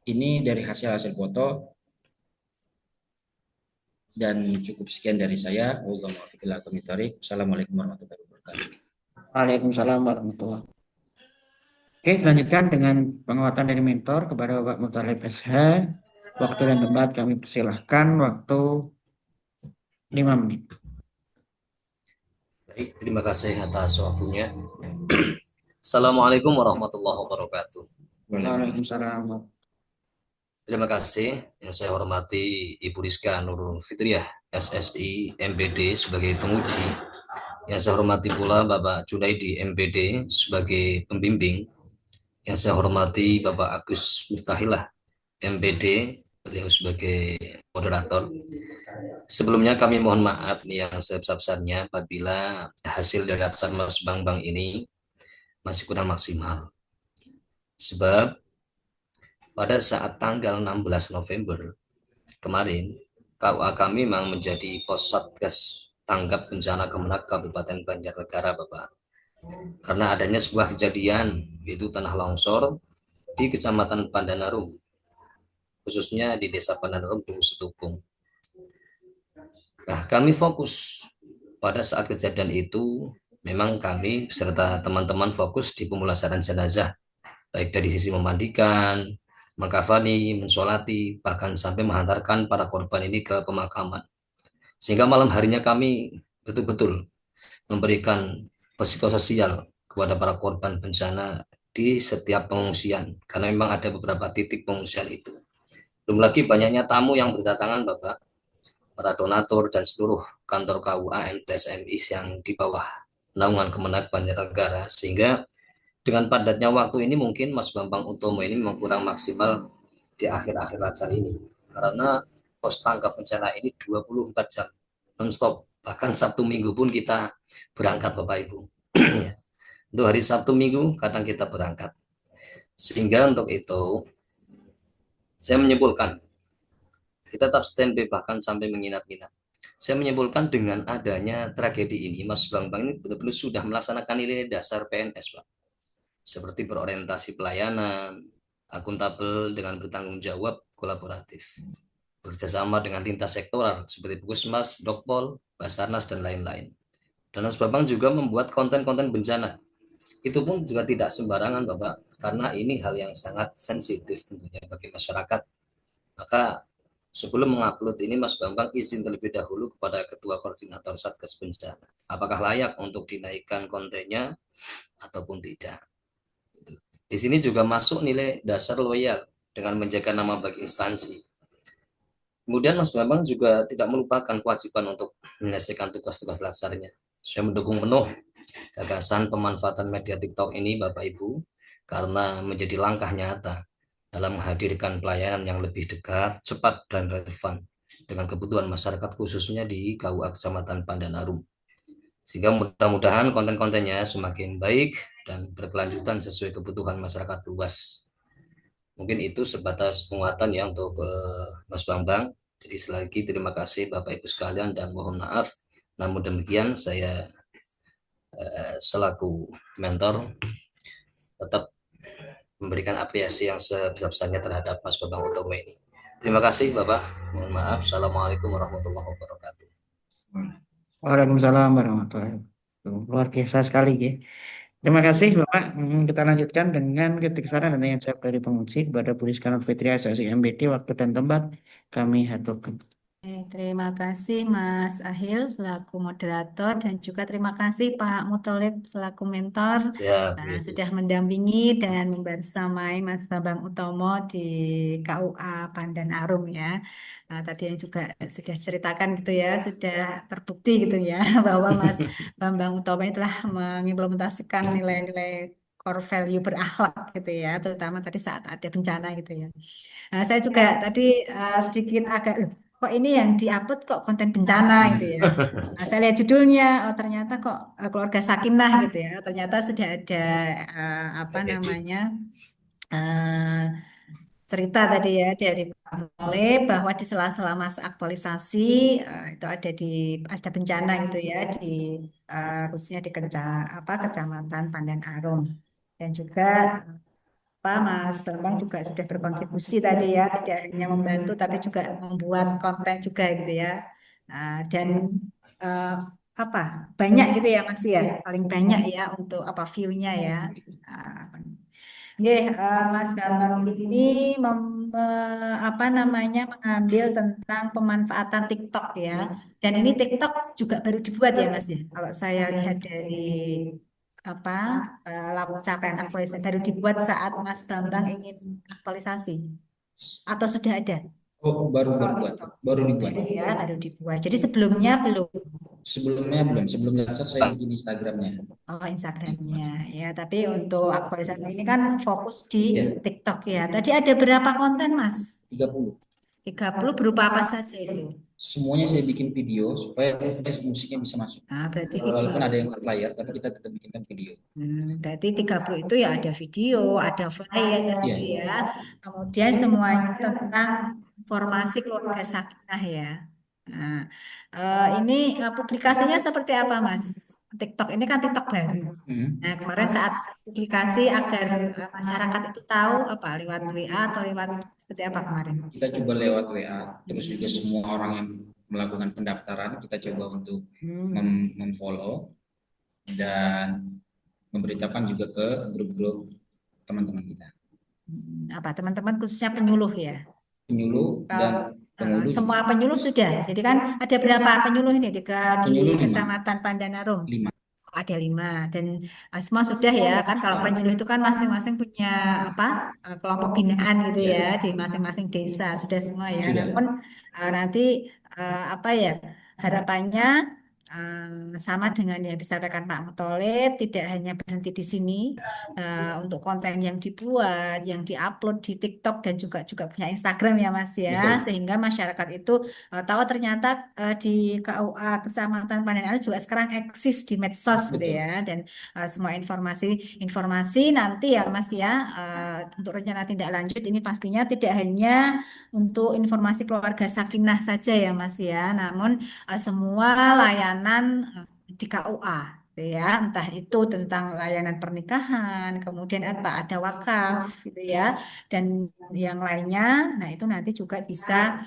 ini dari hasil foto, dan cukup sekian dari saya. Wassalamualaikum warahmatullahi wabarakatuh. Waalaikumsalam warahmatullahi wabarakatuh. Oke, selanjutkan dengan penguatan dari mentor kepada Bapak Muthalib SH. Waktu dan tempat kami persilahkan, waktu 5 menit. Baik, terima kasih atas waktunya. Assalamualaikum warahmatullahi wabarakatuh. Waalaikumsalam. Terima kasih. Yang saya hormati Ibu Rizka Nurul Fitriah, SSI MBD sebagai penguji. Yang saya hormati pula Bapak Junaidi MBD sebagai pembimbing. Yang saya hormati Bapak Agus Miftahillah MBD, beliau sebagai moderator. Sebelumnya kami mohon maaf nih yang sebesar-besarnya apabila hasil dari atasan Mas Bang ini masih kurang maksimal. Sebab pada saat tanggal 16 November kemarin, KUA kami memang menjadi pos Satgas Tanggap Bencana Kemenak Kabupaten Banjarnegara, Bapak. Karena adanya sebuah kejadian, yaitu tanah longsor di Kecamatan Pandanarum, khususnya di Desa Pandanarum, Duku Setukung. Nah, kami fokus pada saat kejadian itu, memang kami beserta teman-teman fokus di pemulasaran jenazah, baik dari sisi memandikan, mengkafani, mensolati, bahkan sampai menghantarkan para korban ini ke pemakaman. Sehingga malam harinya kami betul-betul memberikan psikososial kepada para korban bencana di setiap pengungsian, karena memang ada beberapa titik pengungsian itu. Belum lagi banyaknya tamu yang berdatangan, Bapak, para donatur dan seluruh kantor KUA MTSMI yang di bawah naungan Kemenak Banjarnegara, sehingga dengan padatnya waktu ini mungkin Mas Bambang Utomo ini memang kurang maksimal di akhir-akhir acara ini, karena pos tanggap bencana ini 24 jam non-stop, bahkan Sabtu Minggu pun kita berangkat, Bapak Ibu. Untuk hari Sabtu Minggu kadang kita berangkat, sehingga untuk itu saya menyimpulkan kita tetap standby bahkan sampai menginap-inap. Saya menyimpulkan dengan adanya tragedi ini, Mas Bambang ini benar-benar sudah melaksanakan nilai dasar PNS, Pak. Seperti berorientasi pelayanan, akuntabel dengan bertanggung jawab, kolaboratif. Bekerjasama dengan lintas sektoral seperti Puskesmas, Dokpol, Basarnas, dan lain-lain. Dan Mas Bambang juga membuat konten-konten bencana. Itu pun juga tidak sembarangan, Bapak, karena ini hal yang sangat sensitif tentunya bagi masyarakat. Maka Sebelum mengupload ini, Mas Bambang izin terlebih dahulu kepada Ketua Koordinator Satgas Bencana. Apakah layak untuk dinaikkan kontennya ataupun tidak. Di sini juga masuk nilai dasar loyal dengan menjaga nama baik instansi. Kemudian Mas Bambang juga tidak melupakan kewajiban untuk menyelesaikan tugas-tugas dasarnya. Saya mendukung penuh gagasan pemanfaatan media TikTok ini, Bapak Ibu, karena menjadi langkah nyata dalam menghadirkan pelayanan yang lebih dekat, cepat, dan relevan dengan kebutuhan masyarakat khususnya di KUA Kecamatan Pandan Arum. Sehingga mudah-mudahan konten-kontennya semakin baik dan berkelanjutan sesuai kebutuhan masyarakat luas. Mungkin itu sebatas penguatan ya untuk Mas Bambang. Jadi sekali lagi terima kasih Bapak Ibu sekalian dan mohon maaf. Namun demikian saya selaku mentor tetap memberikan apresiasi yang sebesar-besarnya terhadap Mas Bambang Utomo ini. Terima kasih Bapak. Mohon maaf. Assalamualaikum warahmatullahi wabarakatuh. Waalaikumsalam warahmatullahi wabarakatuh. Luar biasa sekali ya. Terima kasih Bapak. Kita lanjutkan dengan ketik saran dan tanya jawab dari penguji kepada Bu Rizka Nur Fitria, SSI MBD. Waktu dan tempat kami haturkan. Terima kasih Mas Ahil selaku moderator dan juga terima kasih Pak Mutolib selaku mentor Siap. sudah mendampingi dan membersamai Mas Bambang Utomo di KUA Pandan Arum ya. Tadi yang juga sudah ceritakan gitu ya, sudah terbukti gitu ya bahwa Mas Bambang Utomo ini telah mengimplementasikan nilai-nilai core value berakhlak gitu ya, terutama tadi saat ada bencana gitu ya. Saya juga tadi sedikit agak kok ini yang diupload kok konten bencana gitu ya. Nah, saya lihat judulnya, oh ternyata kok keluarga Sakinah gitu ya. Ternyata sudah ada apa namanya eh, cerita tadi ya dari Pak Mutolib bahwa di sela-sela masa aktualisasi itu ada bencana gitu ya di khususnya di Kecamatan Pandan Arum dan juga Pak Mas Bambang juga sudah berkontribusi tadi ya, tidak hanya membantu tapi juga membuat konten juga gitu ya. Dan eh, apa banyak gitu ya Mas ya, paling banyak ya untuk apa view-nya ya. Mas Bambang ini apa namanya mengambil tentang pemanfaatan TikTok ya. Dan ini TikTok juga baru dibuat ya Mas ya. Kalau saya lihat dari apa capaian aktualisasi baru dibuat saat Mas Bambang ingin aktualisasi atau sudah ada? Oh, baru dibuat. Baru ya, baru dibuat. Jadi sebelumnya belum. Sebelumnya belum. Sebelum dasar saya bikin Instagramnya. Oh, Instagramnya ya. Tapi untuk aktualisasi ini kan fokus di TikTok ya. Tadi ada berapa konten Mas? 30. 30 berupa apa saja itu? Semuanya saya bikin video supaya musiknya bisa masuk. Berarti Walaupun video. ada yang flyer, tapi kita tetap bikinkan video. Berarti 30 itu ya ada video, ada flyer Iya. ya. Kemudian semuanya tentang informasi keluarga Sakinah ya. Nah, ini publikasinya seperti apa Mas? TikTok ini kan TikTok baru. Nah, kemarin saat publikasi agar masyarakat itu tahu apa lewat WA atau lewat seperti apa kemarin? Kita coba lewat WA, terus juga semua orang yang melakukan pendaftaran kita coba untuk memfollow dan memberitakan juga ke grup-grup teman-teman kita. Apa teman-teman khususnya penyuluh ya? Penyuluh dan pengurus. Semua penyuluh sudah. Jadi kan ada berapa penyuluh ini di Penyuluh 5. Kecamatan Pandan Arum? 5. Ada 5 dan semua sudah ya kan kalau penyuluh itu kan masing-masing punya apa kelompok binaan gitu ya di masing-masing desa sudah semua ya. Sudah. Namun nanti apa ya harapannya sama dengan yang disampaikan Pak Mutolib tidak hanya berhenti di sini untuk konten yang dibuat, yang diupload di TikTok dan juga punya Instagram ya Mas ya, Betul. sehingga masyarakat itu tahu ternyata di KUA Kecamatan Pandan Arum juga sekarang eksis di medsos gitu Betul. ya, dan semua informasi nanti ya Mas ya untuk rencana tindak lanjut ini pastinya tidak hanya untuk informasi keluarga Sakinah saja ya Mas ya, namun semua layanan di KUA gitu ya, entah itu tentang layanan pernikahan, kemudian apa ada wakaf gitu ya, dan yang lainnya. Nah, itu nanti juga bisa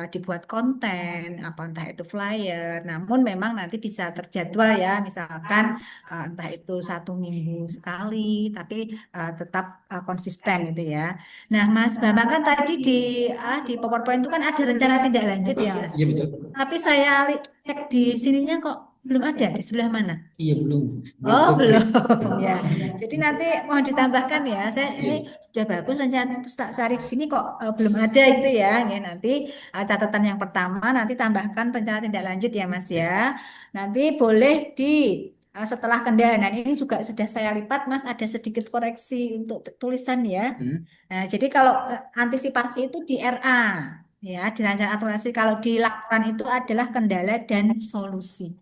dibuat konten, apa entah itu flyer. Namun memang nanti bisa terjadwal ya, misalkan entah itu 1 minggu sekali, tapi tetap konsisten gitu ya. Nah, Mas Bambang kan tadi di PowerPoint itu kan ada rencana tindak lanjut ya, Mas. Iya betul. Tapi saya cek di sininya kok belum ada, di sebelah mana? Iya belum Oh, komplit. belum ya. Jadi nanti mohon ditambahkan ya. Saya ini Iya. sudah bagus rencana, terus tak cari di sini kok belum ada gitu ya. Ya nanti catatan yang pertama nanti tambahkan rencana tindak lanjut ya Mas ya. Nanti boleh di setelah kendala. Nah, ini juga sudah saya lipat Mas, ada sedikit koreksi untuk tulisan ya. Nah, jadi kalau antisipasi itu di RA ya, di rencana aturansi. Kalau di laporan itu adalah kendala dan solusi.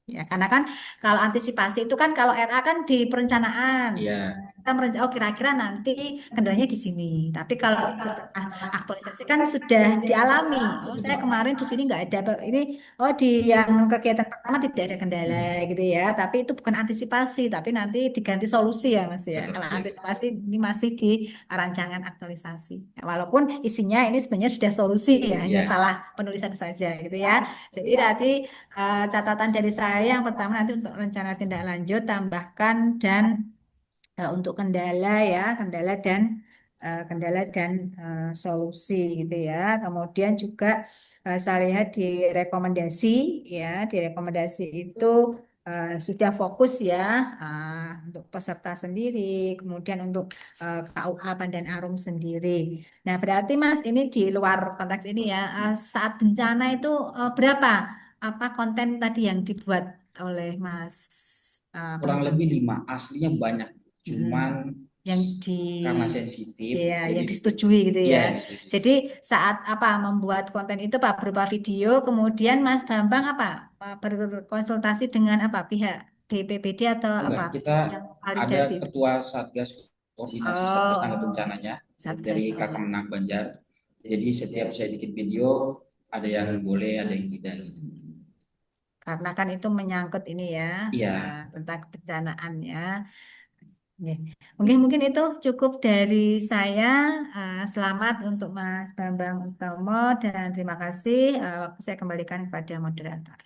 Ya, karena kan kalau antisipasi itu kan kalau RA kan di perencanaan. Iya. Kita merencana, oh kira-kira nanti kendalanya di sini. Tapi kalau setelah aktualisasi kan sudah dialami. Oh, saya kemarin di sini nggak ada. Ini, oh di yang kegiatan pertama tidak ada kendala gitu ya. Tapi itu bukan antisipasi, tapi nanti diganti solusi ya Mas ya. Betul. Kalau Iya. antisipasi ini masih di rancangan aktualisasi. Ya, walaupun isinya ini sebenarnya sudah solusi ya, hanya Iya. salah penulisan saja gitu ya. Jadi nanti catatan dari saya yang pertama nanti untuk rencana tindak lanjut tambahkan dan untuk kendala ya, kendala dan solusi gitu ya. Kemudian juga saya lihat di rekomendasi ya, di rekomendasi itu sudah fokus ya untuk peserta sendiri, kemudian untuk KUA dan Arum sendiri. Nah, berarti Mas ini di luar konteks ini ya, saat bencana itu berapa apa konten tadi yang dibuat oleh Mas Kurang Bambang? lebih 5, aslinya banyak. Cuman Yang di karena sensitif, ya, jadi yang disetujui gitu iya ya. yang disetujui. Jadi saat apa membuat konten itu Pak berupa video, kemudian Mas Bambang apa berkonsultasi dengan apa pihak BPBD atau apa Enggak, kita yang ada validasi itu? ketua Satgas Koordinasi Satgas Tanggap Bencananya Satgas dari ya. Kakamenang Banjar. Jadi setiap saya bikin video ada yang boleh, ada yang tidak gitu. Karena kan itu menyangkut ini ya, Iya. tentang kebencanaan ya. Oke. Mungkin itu cukup dari saya. Selamat untuk Mas Bambang Utomo dan terima kasih. Waktu saya kembalikan kepada moderator.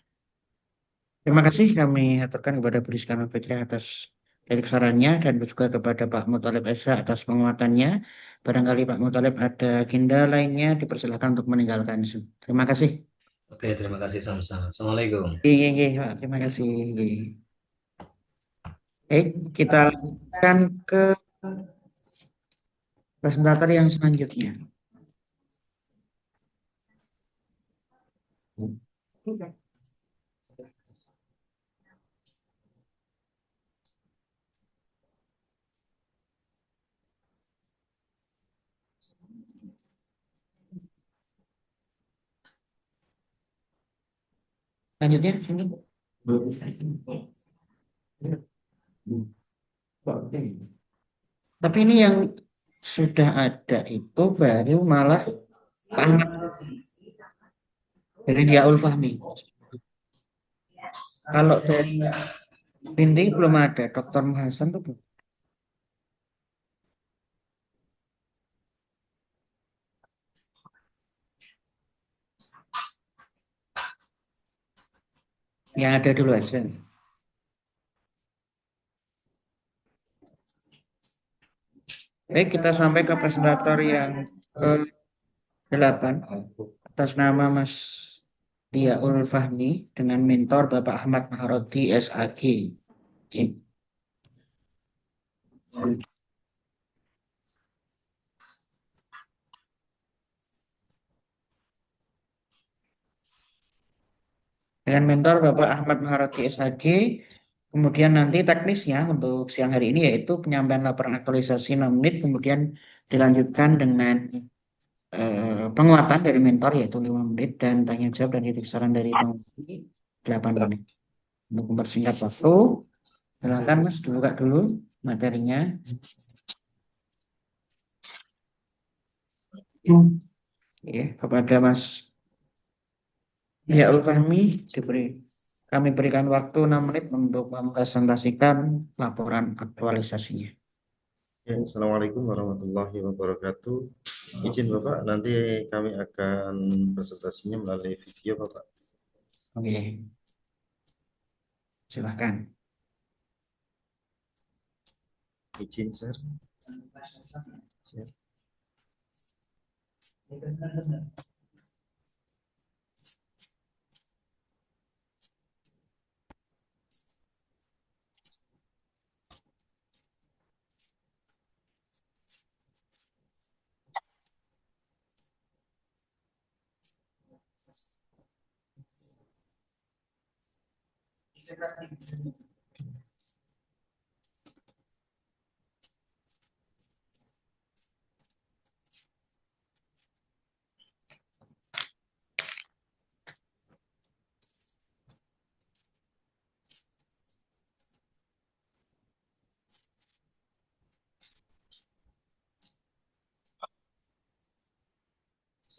Terima kasih kami aturkan kepada Bu Rizka Fitri atas dari sarannya dan juga kepada Pak Muthalib Esa atas penguatannya. Barangkali Pak Muthalib ada agenda lainnya dipersilakan untuk meninggalkan Zoom. Terima kasih. Oke, terima kasih sama-sama. Assalamualaikum. Iya, iya, Pak. Terima kasih. Baik, kita lanjutkan ke presentator yang selanjutnya. Lanjutnya, sini. Tapi ini yang sudah ada itu baru malah Ahmad dari Diaul Fahmi. Kalau dari Binti belum ada, Dr. Muhasan tuh belum. Yang ada dulu aja. Baik, kita sampai ke presentator yang ke-8 atas nama Mas Diaul Fahmi dengan mentor Bapak Ahmad Maharodi SAG. Oke. Dengan mentor Bapak Ahmad Maharodi SAG, kemudian nanti teknisnya untuk siang hari ini yaitu penyampaian laporan aktualisasi 6 menit, kemudian dilanjutkan dengan penguatan dari mentor yaitu 5 menit dan tanya jawab dan titik saran dari penguji 8 menit. Untuk mempersingkat waktu, silakan Mas dibuka dulu materinya. Kepada Mas Diaul Fahmi diberi Kami berikan waktu 6 menit untuk mempresentasikan laporan aktualisasinya. Ya, Assalamualaikum warahmatullahi wabarakatuh. Izin Bapak, nanti kami akan presentasinya melalui video Bapak. Oke, silahkan. Izin, Sir. Siap.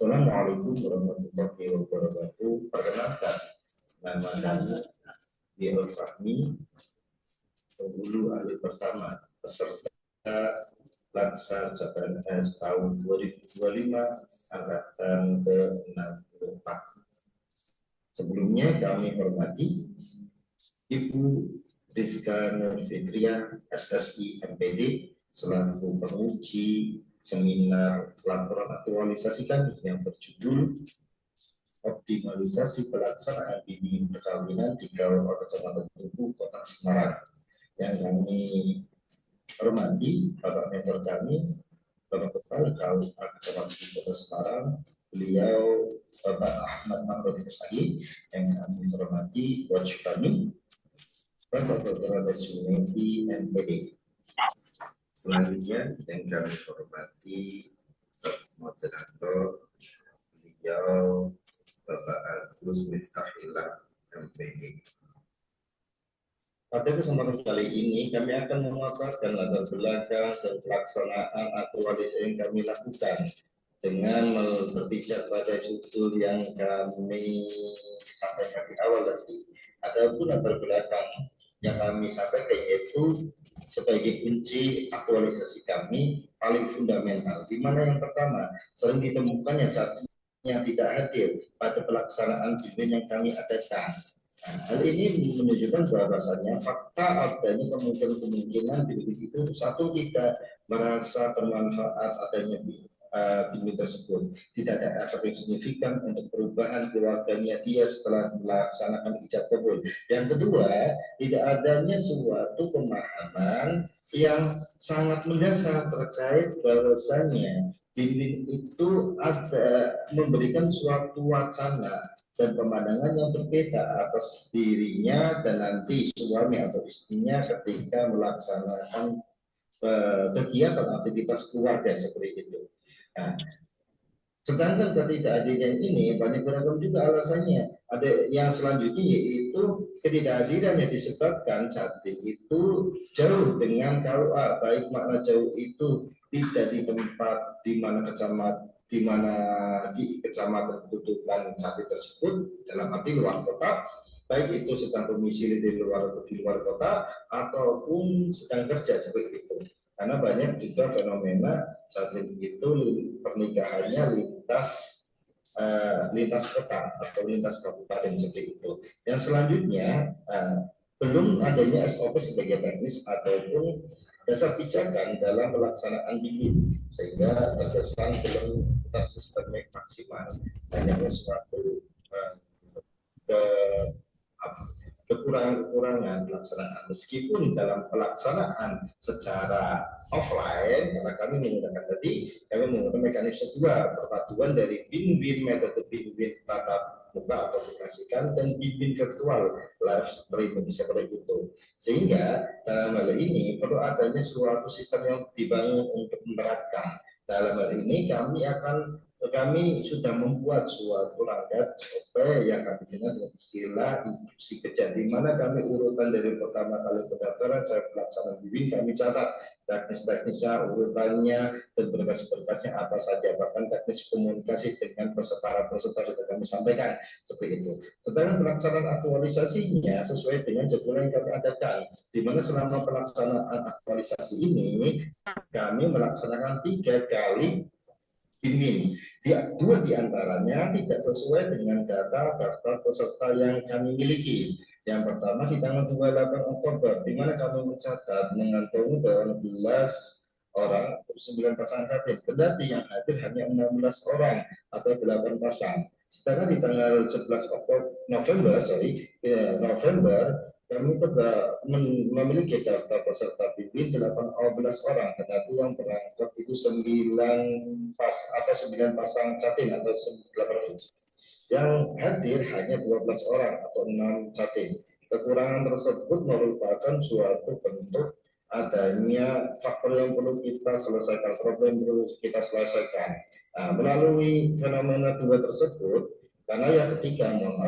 Assalamualaikum warahmatullahi wabarakatuh. Perkenalkan, nama kami Dior Fahmi, penghulu ahli pertama, peserta Laksar CPNS tahun 2025, angkatan ke-64. Sebelumnya kami hormati Ibu Rizka Nur Fitriah, SSI MPD, selaku penguji seminar laporan aktualisasi kami yang berjudul Optimalisasi Pelaksanaan Bimbingan Perkawinan di KUA Kecamatan Tugu, Kota Semarang. Yang kami hormati Bapak mentor kami, Bapak Kepala KUA Kecamatan Tugu, Kota Semarang, beliau Bapak Ahmad Mahmud SAI, yang kami hormati coach kami, Bapak Dr. Sunedi MPD. Selanjutnya yang kami hormati moderator, beliau Bapak Agus Miftahillah MPD. Pada kesempatan kali ini kami akan memaparkan latar belakang dan pelaksanaan aktualisasi yang kami lakukan dengan berpijak pada judul yang kami sampaikan di awal tadi. Adapun latar belakang yang kami sampaikan yaitu sebagai kunci aktualisasi kami paling fundamental, di mana yang pertama sering ditemukan yang tidak hadir pada pelaksanaan bimbingan yang kami adakan. Nah, hal ini menunjukkan bahwasannya fakta adanya kemungkinan bimbing itu satu tidak merasa bermanfaat adanya bimbing tersebut, tidak ada efek yang signifikan untuk perubahan keluarganya dia setelah melaksanakan ijab kabul. Yang kedua, tidak adanya suatu pemahaman yang sangat mendasar terkait bahwasannya bimbing itu ada memberikan suatu wacana dan pemandangan yang berbeda atas dirinya dan nanti suami atau istrinya ketika melaksanakan kegiatan aktivitas keluarga seperti itu. Nah, sedangkan ketidakadilan ini banyak beragam juga alasannya. Ada yang selanjutnya yaitu ketidakhadiran yang disebabkan saat itu jauh dengan KUA, baik makna jauh itu tidak di tempat di mana di kecamatan kedudukan sapi tersebut dalam arti luar kota, baik itu sedang domisili di luar kota ataupun sedang kerja seperti itu. Karena banyak juga fenomena saat itu pernikahannya lintas kota atau lintas kabupaten seperti itu. Yang selanjutnya belum adanya SOP sebagai teknis ataupun dasar pijakan dalam pelaksanaan bimbing sehingga terkesan belum tersistemik maksimal. Hanya suatu kekurangan pelaksanaan meskipun dalam pelaksanaan secara offline karena kami menggunakan mekanisme dua perpaduan dari bimbing metode bimbing tatap muka atau aplikasikan dan bimbing virtual live stream seperti itu, sehingga dalam hal ini perlu adanya suatu sistem yang dibangun untuk menerapkan. Dalam hal ini kami sudah membuat suatu rangkaian SOP yang kami kenal dengan istilah instruksi kerja, di mana kami urutan dari pertama kali pendaftaran saya pelaksanaan bimbing kami catat teknis-teknisnya, urutannya, dan berkas-berkasnya apa saja, bahkan teknis komunikasi dengan peserta sudah kami sampaikan seperti itu. Sedangkan pelaksanaan aktualisasinya sesuai dengan jadwal yang kami adakan, di mana selama pelaksanaan aktualisasi ini kami melaksanakan 3 kali bimbing. Dua di antaranya tidak sesuai dengan data daftar peserta yang kami miliki. Yang pertama di tanggal 28 Oktober, di mana kami mencatat mengantongi 12 orang, 9 pasang capim, kendati yang hadir hanya 16 orang atau 8 pasang. Sedangkan di tanggal 11 November, kami memiliki daftar peserta bimbing 18 orang, tetapi yang berangkat itu 9 pasang capim atau 800. Yang hadir hanya 12 orang atau 6 capim. Kekurangan tersebut merupakan suatu bentuk adanya faktor yang perlu kita selesaikan, problem perlu kita selesaikan. Nah, melalui fenomena dua tersebut, karena yang ketiga, yang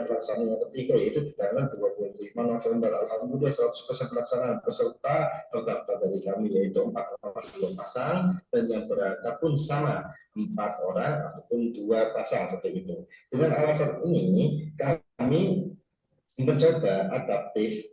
pelaksanaan yang ketiga yaitu di tanggal 25 November, alhamdulillah 100% pelaksanaan peserta terdaftar dari kami yaitu 4,2 pasang, dan yang berangkat pun sama 4 orang ataupun 2 pasang seperti itu. Dengan alasan ini kami mencoba adaptif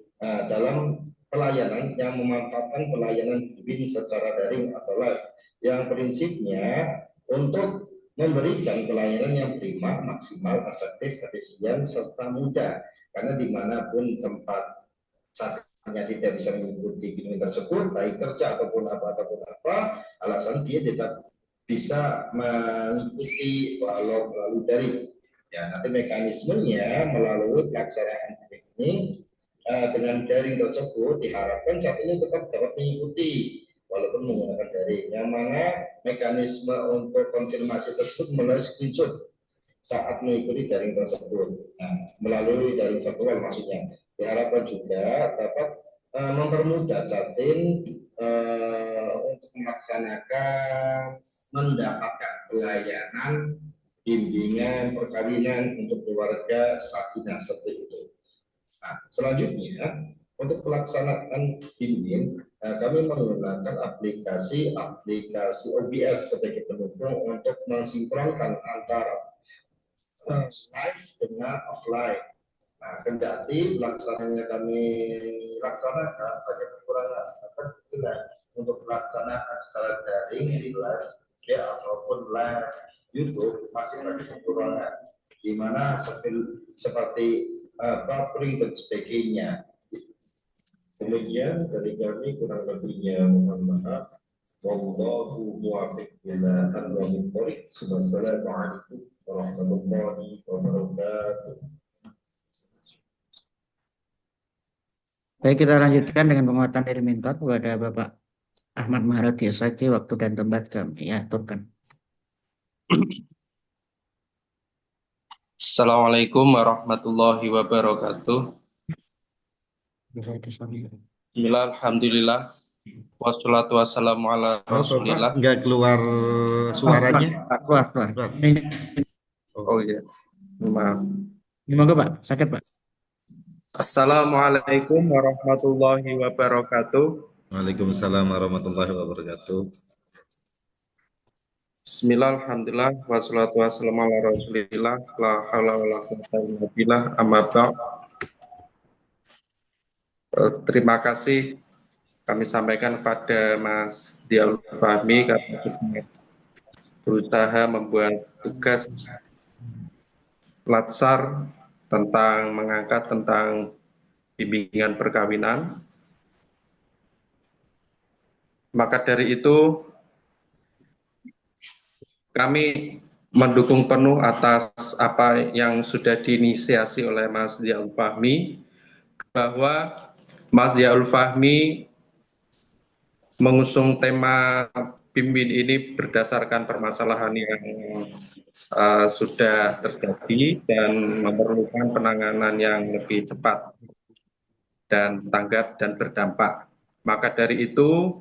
dalam pelayanan yang memanfaatkan pelayanan bimbing secara daring atau live, yang prinsipnya untuk memberikan pelayanan yang prima, maksimal, efektif, efisien, serta mudah. Karena dimanapun tempat saatnya tidak bisa mengikuti bimbing tersebut, baik kerja ataupun apa, alasan dia tidak bisa mengikuti walau melalui daring. Ya, nanti mekanismenya melalui pelaksanaan ini dengan daring tersebut diharapkan saat ini tetap dapat mengikuti walaupun menggunakan daring, yang mana mekanisme untuk konfirmasi tersebut melalui screenshot saat mengikuti daring tersebut. Nah, melalui daring virtual maksudnya. Diharapkan juga dapat mempermudah Jatim untuk melaksanakan mendapatkan pelayanan bimbingan perkawinan untuk keluarga sakinah seperti itu. Nah, selanjutnya untuk pelaksanaan bimbing kami menggunakan aplikasi OBS sebagai pendukung untuk mensinkronkan antara live dengan offline. Nah, kendati pelaksananya kami laksanakan banyak kekurangan, untuk pelaksanaan secara daring di live ya ataupun live YouTube masih ada kekurangan, di mana seperti buffering dan sebagainya. Demikian dari kami, kurang lebihnya mohon maaf. Wallahu muwaffiq ila aqwamit thoriq. Wassalamualaikum warahmatullahi wabarakatuh. Baik, kita lanjutkan dengan penguatan dari mentor kepada Bapak Ahmad Maharati SIT. Waktu dan tempat kami aturkan. Assalamualaikum warahmatullahi wabarakatuh. Bismillah, alhamdulillah. Wassalatu wassalamu ala rasulillah. Enggak keluar suaranya. Keluar. Oh iya, maaf. Gimana Pak? Sakit Pak? Assalamualaikum warahmatullahi wabarakatuh. Waalaikumsalam warahmatullahi wabarakatuh. Bismillah, alhamdulillah, wassalatu wassalamu ala rasulillah, la haula wala quwwata illa billah, amma ba'd. Terima kasih kami sampaikan kepada Mas Dialul Fahmi karena sudah berusaha membuat tugas latsar mengangkat tentang bimbingan perkawinan. Maka dari itu kami mendukung penuh atas apa yang sudah diinisiasi oleh Mas Dialul Fahmi, bahwa Mas Dialul Fahmi mengusung tema bimbing ini berdasarkan permasalahan yang sudah terjadi dan memerlukan penanganan yang lebih cepat dan tanggap dan berdampak. Maka dari itu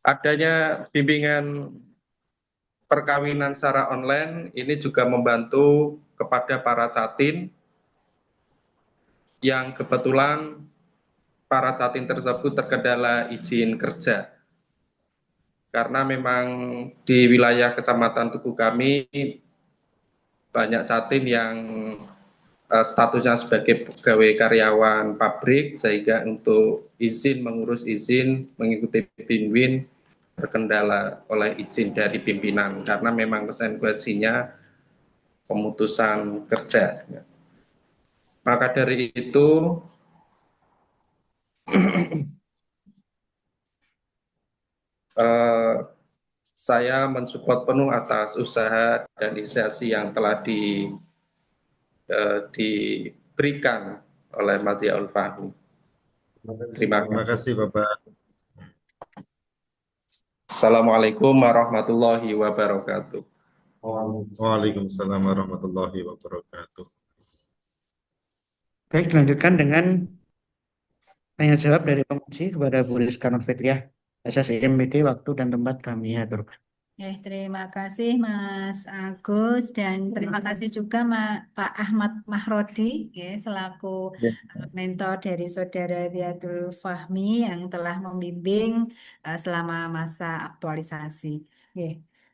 adanya bimbingan perkawinan secara online ini juga membantu kepada para catin yang kebetulan para catin tersebut terkendala izin kerja. Karena memang di wilayah Kecamatan Tugu kami banyak catin yang statusnya sebagai pegawai karyawan pabrik, sehingga untuk mengurus izin mengikuti BINWIN terkendala oleh izin dari pimpinan karena memang konsekuensinya pemutusan kerja. Maka dari itu saya mensupport penuh atas usaha dan inisiasi yang telah diberikan oleh Mas Ziaul Fahmi. Terima kasih Bapak. Assalamualaikum warahmatullahi wabarakatuh. Waalaikumsalam warahmatullahi wabarakatuh. Baik, dilanjutkan dengan tanya jawab dari penguji kepada Bu Rizka Nurfitriah, SSIMPD, waktu dan tempat kami aturkan. Terima kasih Mas Agus dan terima kasih juga Pak Ahmad Mahrodi selaku mentor dari Saudara Ziaul Fahmi yang telah membimbing selama masa aktualisasi.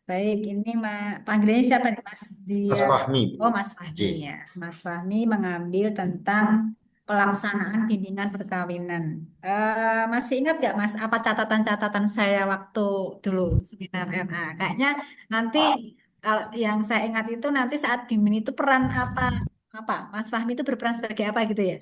Baik, ini panggilannya siapa nih Mas? Mas Fahmi. Oh, Mas Fahmi ya. Mas Fahmi mengambil tentang pelaksanaan bimbingan perkawinan. Masih ingat nggak Mas apa catatan-catatan saya waktu dulu seminar RA? Kayaknya nanti kalau yang saya ingat itu nanti saat bimbing itu peran apa Mas Fahmi itu berperan sebagai apa gitu ya?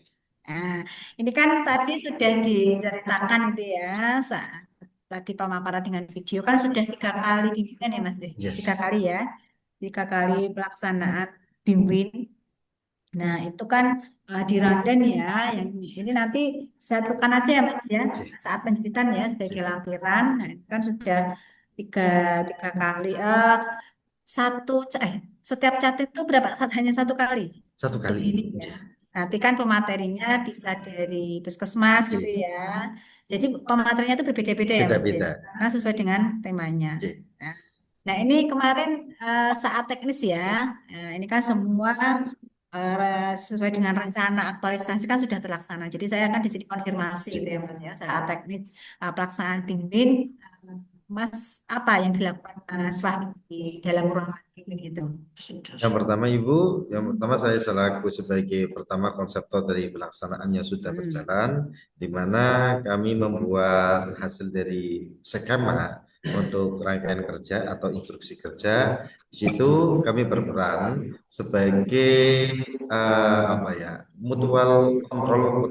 Nah, ini kan tadi sudah diceritakan gitu ya saat tadi pemaparan dengan video kan sudah 3 kali bimbingan ya Mas deh, 3 kali ya, 3 kali pelaksanaan bimbing. Nah, itu kan di Randen ya, yang ini nanti saya tukan aja ya Mas ya, saat penjelitan ya sebagai lampiran. Nah, itu kan sudah tiga kali. Setiap catat itu berapa? Hanya 1 kali. 1 kali. Ini ya. Nanti kan pematerinya bisa dari puskesmas gitu ya. Jadi pematerinya itu berbeda-beda ya Mas ya, karena sesuai dengan temanya. Nah, ini kemarin saat teknis ya. Ini kan semua sesuai dengan rencana aktualisasi kan sudah terlaksana. Jadi saya akan di sini konfirmasi gitu ya Mas ya saat teknis pelaksanaan bimbing Mas apa yang dilakukan Mas Fahmi di dalam ruangan bimbing itu? Yang pertama saya selaku sebagai konseptor dari pelaksanaannya sudah berjalan, di mana kami membuat hasil dari skema untuk rangkaian kerja atau instruksi kerja. Di situ kami berperan sebagai mutual kontrol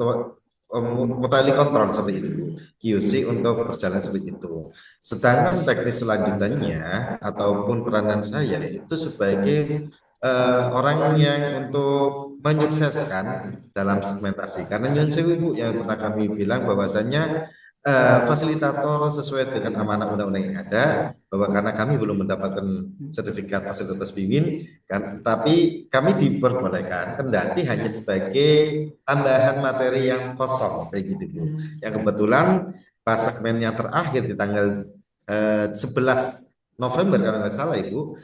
seperti itu, QC untuk berjalan seperti itu. Sedangkan teknis selanjutnya ataupun peranan saya itu sebagai orang yang untuk menyukseskan dalam segmentasi. Karena nyun sewu yang pernah kami bilang bahwasanya fasilitator sesuai dengan amanah undang-undang yang ada, bahwa karena kami belum mendapatkan sertifikat fasilitas bimbing kan, tapi kami diperbolehkan kendati hanya sebagai tambahan materi yang kosong kayak gitu Bu. Yang kebetulan pas segmen yang terakhir di tanggal 11 November kalau nggak salah Ibu,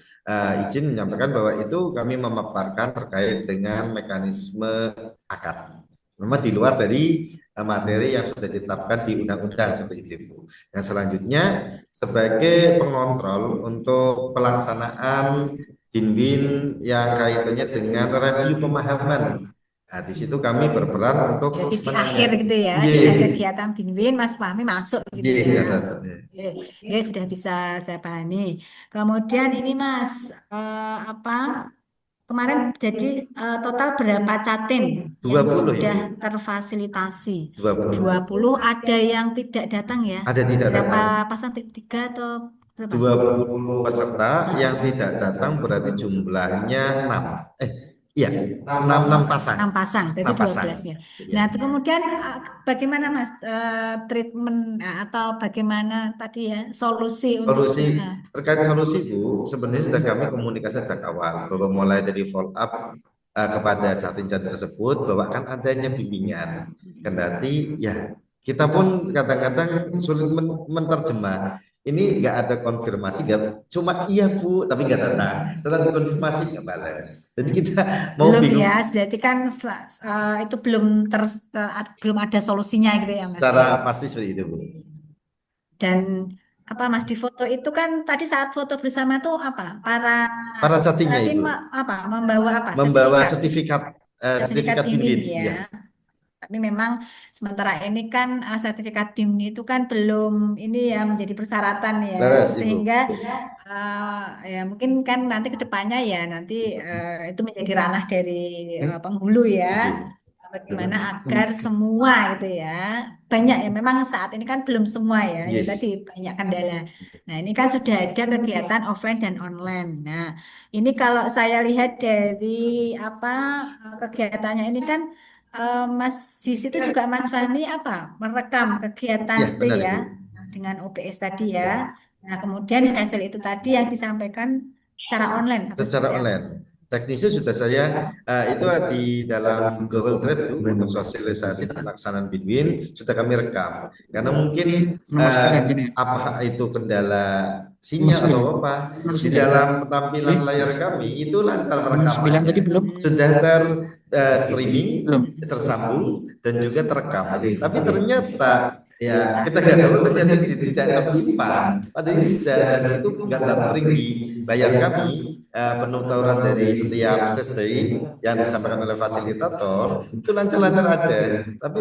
izin menyampaikan bahwa itu kami memaparkan terkait dengan mekanisme akad. Memang di luar dari materi yang sudah ditetapkan di undang-undang seperti itu. Yang selanjutnya sebagai pengontrol untuk pelaksanaan bimbing yang kaitannya dengan review pemahaman. Nah, di situ kami berperan untuk jadi di akhir gitu ya, di kegiatan bimbing Mas Fahmi masuk gitu ya. Sudah bisa saya pahami. Kemudian ini Mas kemarin jadi total berapa catin yang sudah terfasilitasi? 20 ada yang tidak datang ya? Ada tidak berapa datang. pasang 3 atau berapa? 20 peserta yang tidak datang berarti jumlahnya 6. Iya, 6 pasang. 6 pasang, berarti 12 ya. Nah, kemudian bagaimana Mas treatment atau bagaimana tadi ya solusi terkait solusi Bu, sebenarnya sudah kami komunikasi sejak awal bahwa mulai dari follow up kepada catin-catin tersebut bahwa kan adanya bimbingan. Kendati ya kita pun kadang-kadang sulit menerjemah ini nggak ada konfirmasi, cuma iya Bu, tapi nggak datang. Setelah dikonfirmasi nggak balas. Jadi kita mau Belum bingung ya, berarti kan itu belum ada solusinya gitu ya Mas ya. secara pasti seperti itu Bu. Dan apa Mas di foto itu kan tadi saat foto bersama tuh apa? Para chattingnya Berarti Ibu, membawa apa? membawa Sertifikat sertifikat bimbing bimbing, ya. ya. Tapi memang sementara ini kan sertifikat bimbing itu kan belum ini ya menjadi persyaratan ya, Laras Ibu. sehingga ya mungkin kan nanti ke depannya ya nanti itu menjadi ranah dari penghulu ya. Izin. Bagaimana agar semua gitu ya, banyak ya memang saat ini kan belum semua ya, ya Yes. tadi banyak kendala. Nah ini kan sudah ada kegiatan offline dan online. Nah ini kalau saya lihat dari apa kegiatannya ini kan Mas di situ juga Mas Fahmi apa merekam kegiatan Ya, itu benar ya Ibu. dengan OBS tadi ya. Nah kemudian hasil itu tadi yang disampaikan secara online atau Secara seperti apa? online. Teknisnya sudah saya itu di dalam Google Drive Bu, untuk sosialisasi dan pelaksanaan Binwin sudah kami rekam. Karena mungkin apa itu kendala sinyal atau apa di dalam tampilan layar kami itu lancar merekamannya, sudah streaming, tersambung dan juga terekam. Tapi ternyata ya kita nggak tahu ternyata tidak tersimpan. Padahal ini sudah dan itu nggak terpring di layar kami. Penuturan dari setiap sesi yang disampaikan oleh fasilitator itu lancar-lancar aja. Tapi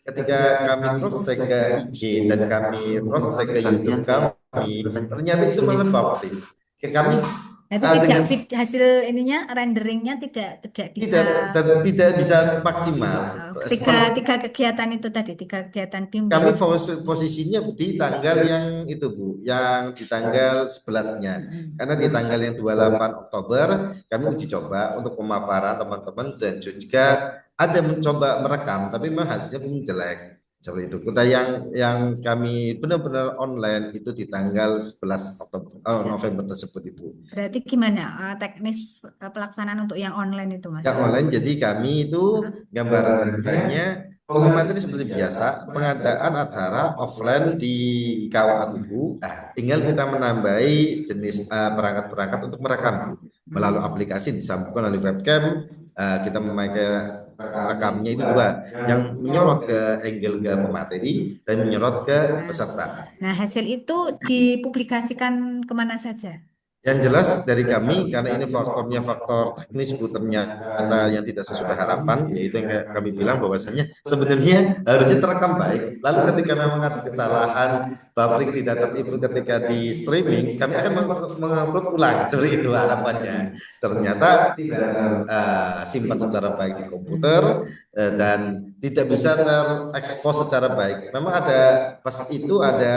ketika kami cross check ke IG dan kami cross check ke YouTube kami, ternyata itu malah buffering. Kami Itu tidak hasil ininya renderingnya tidak bisa tidak bisa maksimal. tiga kegiatan itu tadi, tiga kegiatan bimbing. Kami posisinya di tanggal yang itu Bu, yang di tanggal 11-nya. Karena di tanggal yang 28 Oktober kami uji coba untuk pemaparan teman-teman dan juga ada mencoba merekam, tapi memang hasilnya pun jelek. Seperti itu. Kita yang kami benar-benar online itu di tanggal 11 November tersebut Ibu. Berarti gimana teknis pelaksanaan untuk yang online itu Mas? Yang online jadi kami itu gambarannya materi seperti biasa, pengadaan acara offline di KUA Tugu. Tinggal kita menambahi jenis perangkat-perangkat untuk merekam melalui aplikasi disambungkan oleh webcam. Kita memakai rekamnya itu dua, yang menyorot ke angle ke pemateri dan menyorot ke peserta. Nah, hasil itu dipublikasikan kemana saja? Yang jelas dari kami, karena ini faktornya faktor teknis Bu, ternyata yang tidak sesuai harapan, yaitu yang kami bilang bahwasanya sebenarnya harusnya terekam baik. Lalu ketika memang ada kesalahan buffering tidak tertipu ketika di streaming, kami akan mengupload ulang, seperti itu harapannya. Ternyata tidak simpan secara baik di komputer dan tidak bisa terekspos secara baik. Memang ada pas itu ada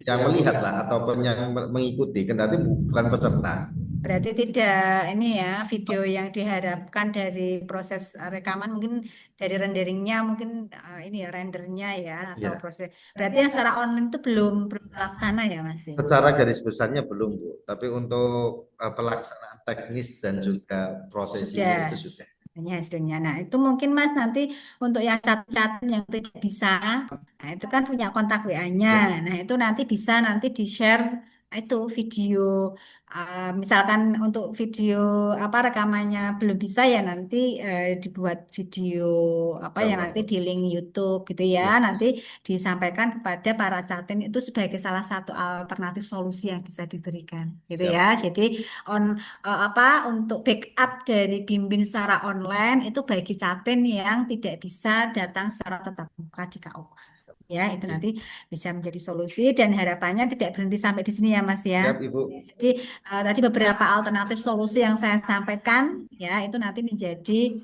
yang melihat lah ataupun yang mengikuti, kendati bukan peserta. Berarti tidak ini ya video yang diharapkan dari proses rekaman mungkin dari renderingnya mungkin ini ya rendernya ya atau proses. Berarti yang secara online itu belum terlaksana ya Mas? Secara garis besarnya belum Bu, tapi untuk pelaksanaan teknis dan juga prosesinya itu sudah. Hasilnya. Nah, itu mungkin Mas nanti untuk yang cat-cat yang tidak bisa, nah itu kan punya kontak WA-nya. Nah, itu nanti bisa nanti di-share itu video misalkan untuk video apa rekamannya belum bisa ya nanti dibuat video apa yang nanti di link YouTube gitu ya. Nanti disampaikan kepada para catin itu sebagai salah satu alternatif solusi yang bisa diberikan gitu ya. Jadi untuk backup dari bimbing secara online itu bagi catin yang tidak bisa datang secara tatap muka di KUA. Ya, itu nanti bisa menjadi solusi dan harapannya tidak berhenti sampai di sini ya Mas ya. Siap, Ibu. Jadi tadi beberapa alternatif solusi yang saya sampaikan ya itu nanti menjadi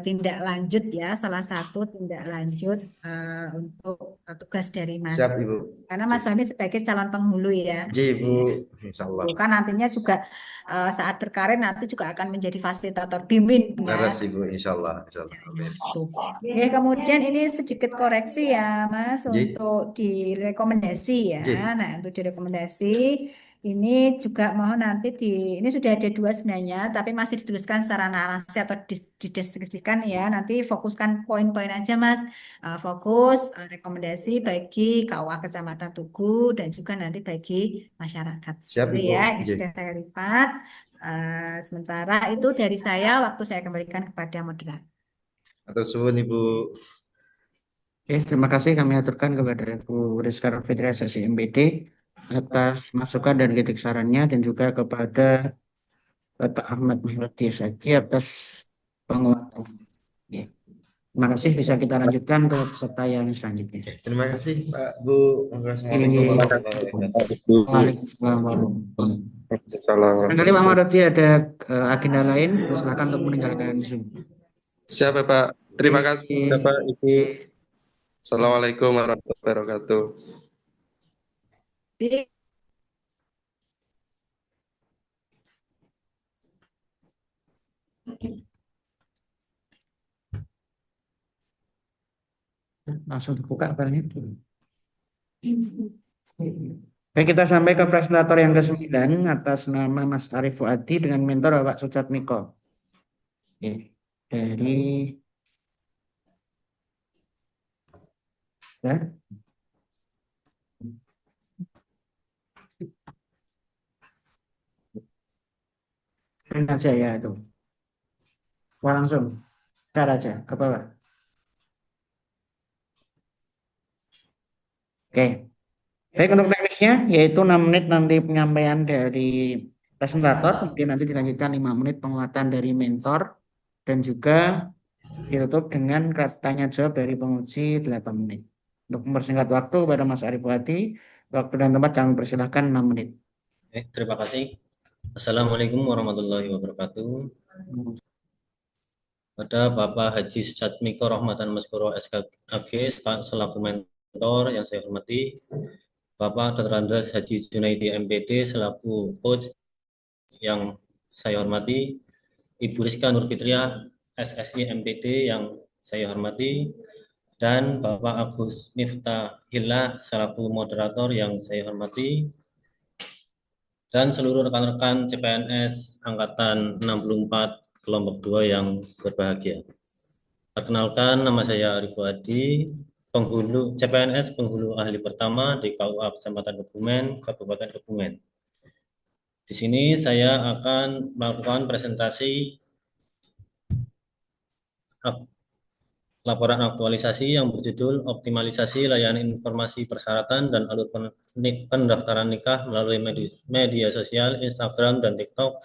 tindak lanjut ya, salah satu tindak lanjut untuk tugas dari Mas. Siap, Ibu. Karena Mas Fahmi sebagai calon penghulu ya. Iya, Ibu. Insya Allah. Kan nantinya juga saat berkarir nanti juga akan menjadi fasilitator bimbing. Beres, Ibu. Insya Allah. Oke, kemudian ini sedikit koreksi ya Mas untuk direkomendasi ya. Nah, untuk direkomendasi ini juga mohon nanti ini sudah ada 2 sebenarnya, tapi masih dituliskan secara narasi atau dideskripsikan ya. Nanti fokuskan poin-poin aja Mas. Fokus rekomendasi bagi KUA Kecamatan Tugu dan juga nanti bagi masyarakat. Siap, Itu Ibu. ya, ini Nggih. sudah saya lipat. Sementara itu dari saya, waktu saya kembalikan kepada moderator. Atau suwun Ibu. Oke, terima kasih kami aturkan kepada Bu Rizka Fitria Sesi MPD atas masukan dan kritik sarannya dan juga kepada Bapak Ahmad Mahrudi Saki atas penguatan. Ya. Terima kasih, bisa kita lanjutkan ke peserta yang selanjutnya. Oke, terima kasih Pak Bu. Assalamualaikum warahmatullahi wabarakatuh. Waalaikumsalam warahmatullahi wabarakatuh. Assalamualaikum. Barangkali Pak Mahrudi ada agenda lain, silakan untuk meninggalkan Zoom. Siap Bapak. Terima kasih Bapak Ibu. Oke. Assalamualaikum warahmatullahi wabarakatuh. Langsung dibuka filenya. Baik, kita sampai ke presentator yang ke-9 atas nama Mas Arif Fuadi dengan mentor Bapak Sucat Miko. Oke. Dari ya. Print aja ya itu. Wah, langsung. Cara aja ke bawah. Oke. Baik, untuk teknisnya yaitu 6 menit nanti penyampaian dari presentator, kemudian nanti dilanjutkan 5 menit penguatan dari mentor dan juga ditutup dengan tanya jawab dari penguji 8 menit. Untuk mempersingkat waktu kepada Mas Arif Wati, waktu dan tempat kami persilahkan 6 menit. Terima kasih. Assalamualaikum warahmatullahi wabarakatuh. Pada Bapak Haji Sujatmiko Rahmatan Maskuro SKG selaku mentor yang saya hormati, Bapak Dr. Andes Haji Junaidi MPD selaku coach yang saya hormati, Ibu Rizka Nurfitriah SSI MPD yang saya hormati, dan Bapak Agus Miftahillah selaku moderator yang saya hormati, dan seluruh rekan-rekan CPNS Angkatan 64 kelompok 2 yang berbahagia. Perkenalkan, nama saya Arif Fuadi, penghulu CPNS penghulu ahli pertama di KUA Kecamatan Kebumen, Kabupaten Kebumen. Di sini saya akan melakukan presentasi laporan aktualisasi yang berjudul Optimalisasi Layanan Informasi Persyaratan dan Alur Pendaftaran Nikah melalui media sosial, Instagram, dan TikTok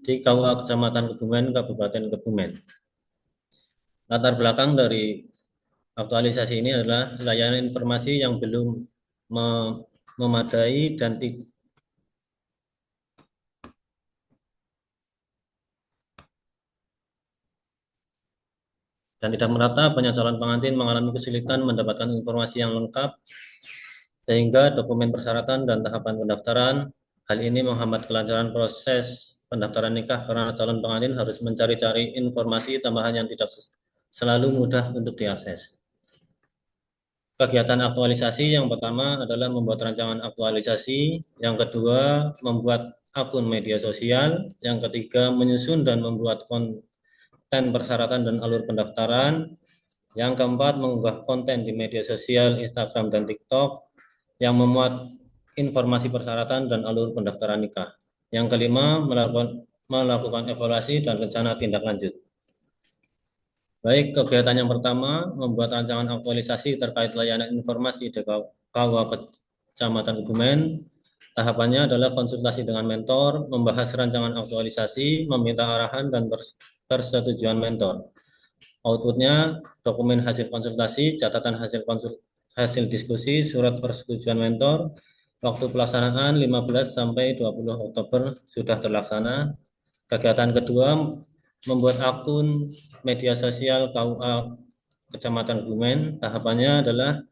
di KUA Kecamatan Kebumen, Kabupaten Kebumen. Latar belakang dari aktualisasi ini adalah layanan informasi yang belum memadai dan tidak merata. Banyak calon pengantin mengalami kesulitan mendapatkan informasi yang lengkap, sehingga dokumen persyaratan dan tahapan pendaftaran. Hal ini menghambat kelancaran proses pendaftaran nikah karena calon pengantin harus mencari-cari informasi tambahan yang tidak selalu mudah untuk diakses. Kegiatan aktualisasi yang pertama adalah membuat rancangan aktualisasi, yang kedua membuat akun media sosial, yang ketiga menyusun dan membuat konten persyaratan dan alur pendaftaran, yang keempat mengunggah konten di media sosial, Instagram, dan TikTok yang memuat informasi persyaratan dan alur pendaftaran nikah. Yang kelima melakukan evaluasi dan rencana tindak lanjut. Baik, kegiatan yang pertama membuat rancangan aktualisasi terkait layanan informasi di KUA Kecamatan Kebumen. Tahapannya adalah konsultasi dengan mentor, membahas rancangan aktualisasi, meminta arahan dan persetujuan mentor. Outputnya dokumen hasil konsultasi, catatan hasil diskusi, surat persetujuan mentor. Waktu pelaksanaan 15 sampai 20 Oktober sudah terlaksana. Kegiatan kedua membuat akun media sosial KUA Kecamatan Kebumen. Tahapannya adalah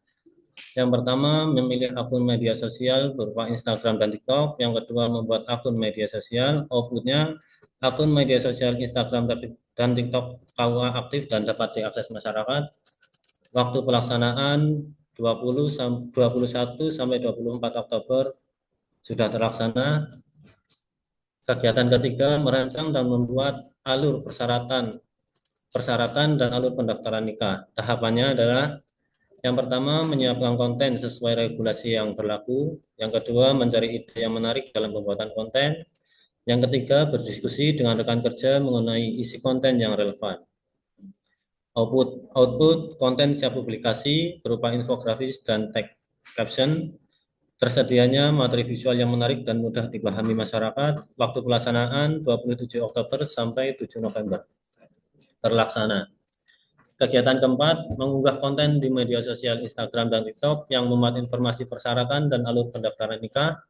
yang pertama memilih akun media sosial berupa Instagram dan TikTok. Yang kedua membuat akun media sosial. Outputnya akun media sosial Instagram dan TikTok KUA aktif dan dapat diakses masyarakat. Waktu pelaksanaan 21 sampai 24 Oktober sudah terlaksana. Kegiatan ketiga, merancang dan membuat alur persyaratan dan alur pendaftaran nikah. Tahapannya adalah yang pertama, menyiapkan konten sesuai regulasi yang berlaku. Yang kedua, mencari ide yang menarik dalam pembuatan konten. Yang ketiga, berdiskusi dengan rekan kerja mengenai isi konten yang relevan. Output konten siap publikasi berupa infografis dan tag caption. Tersedianya materi visual yang menarik dan mudah dipahami masyarakat. Waktu pelaksanaan 27 Oktober sampai 7 November. Terlaksana. Kegiatan keempat, mengunggah konten di media sosial Instagram dan TikTok yang memuat informasi persyaratan dan alur pendaftaran nikah.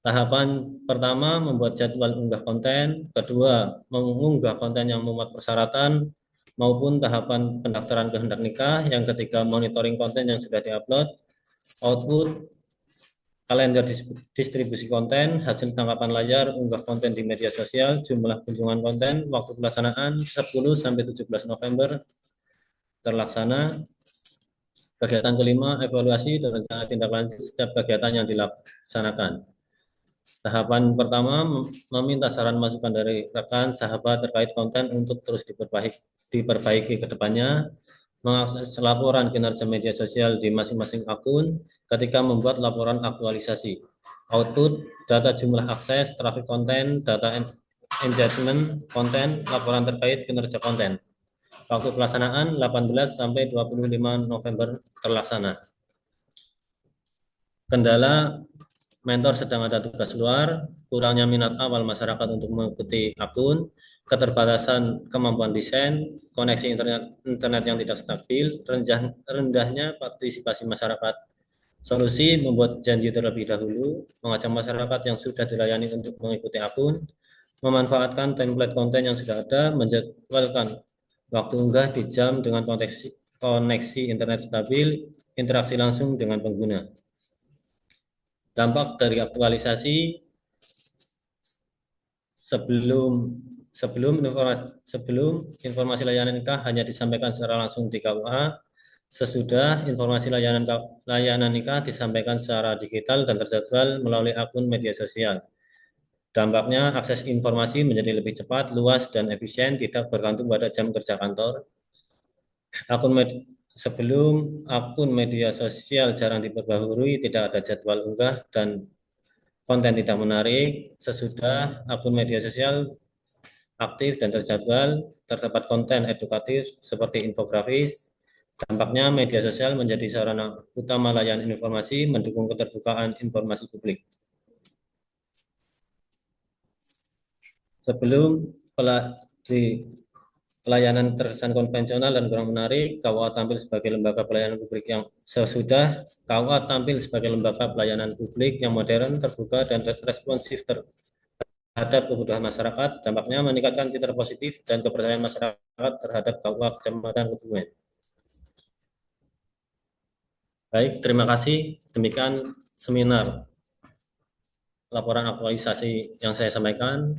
Tahapan pertama, membuat jadwal unggah konten. Kedua, mengunggah konten yang memuat persyaratan maupun tahapan pendaftaran kehendak nikah. Yang ketiga, monitoring konten yang sudah diupload. Output, kalender distribusi konten, hasil tangkapan layar, unggah konten di media sosial, jumlah kunjungan konten, waktu pelaksanaan 10-17 November. Terlaksana. Kegiatan kelima, evaluasi dan rencana tindak lanjut setiap kegiatan yang dilaksanakan. Tahapan pertama, meminta saran masukan dari rekan sahabat terkait konten untuk terus diperbaiki ke depannya, mengakses laporan kinerja media sosial di masing-masing akun ketika membuat laporan aktualisasi. Output, data jumlah akses, traffic konten, data engagement konten, laporan terkait kinerja konten. Waktu pelaksanaan 18-25 November terlaksana. Kendala, mentor sedang ada tugas luar, kurangnya minat awal masyarakat untuk mengikuti akun, keterbatasan kemampuan desain, koneksi internet yang tidak stabil, rendahnya partisipasi masyarakat. Solusi, membuat janji terlebih dahulu, mengajak masyarakat yang sudah dilayani untuk mengikuti akun, memanfaatkan template konten yang sudah ada, menjadwalkan waktu unggah di jam dengan koneksi internet stabil, interaksi langsung dengan pengguna. Dampak dari aktualisasi sebelum informasi layanan nikah hanya disampaikan secara langsung di KUA, sesudah informasi layanan nikah disampaikan secara digital dan terjadwal melalui akun media sosial. Dampaknya, akses informasi menjadi lebih cepat, luas, dan efisien, tidak bergantung pada jam kerja kantor. Sebelum akun media sosial jarang diperbaharui, tidak ada jadwal unggah, dan konten tidak menarik. Sesudah akun media sosial aktif dan terjadwal, terdapat konten edukatif seperti infografis. Dampaknya, media sosial menjadi sarana utama layanan informasi, mendukung keterbukaan informasi publik. Sebelum pelayanan terkesan konvensional dan kurang menarik, KUA tampil sebagai lembaga pelayanan publik yang sesudah KUA tampil sebagai lembaga pelayanan publik yang modern, terbuka, dan responsif terhadap kebutuhan masyarakat. Dampaknya meningkatkan citra positif dan kepercayaan masyarakat terhadap KUA Kecamatan Kebumen. Baik, terima kasih. Demikian seminar laporan aktualisasi yang saya sampaikan.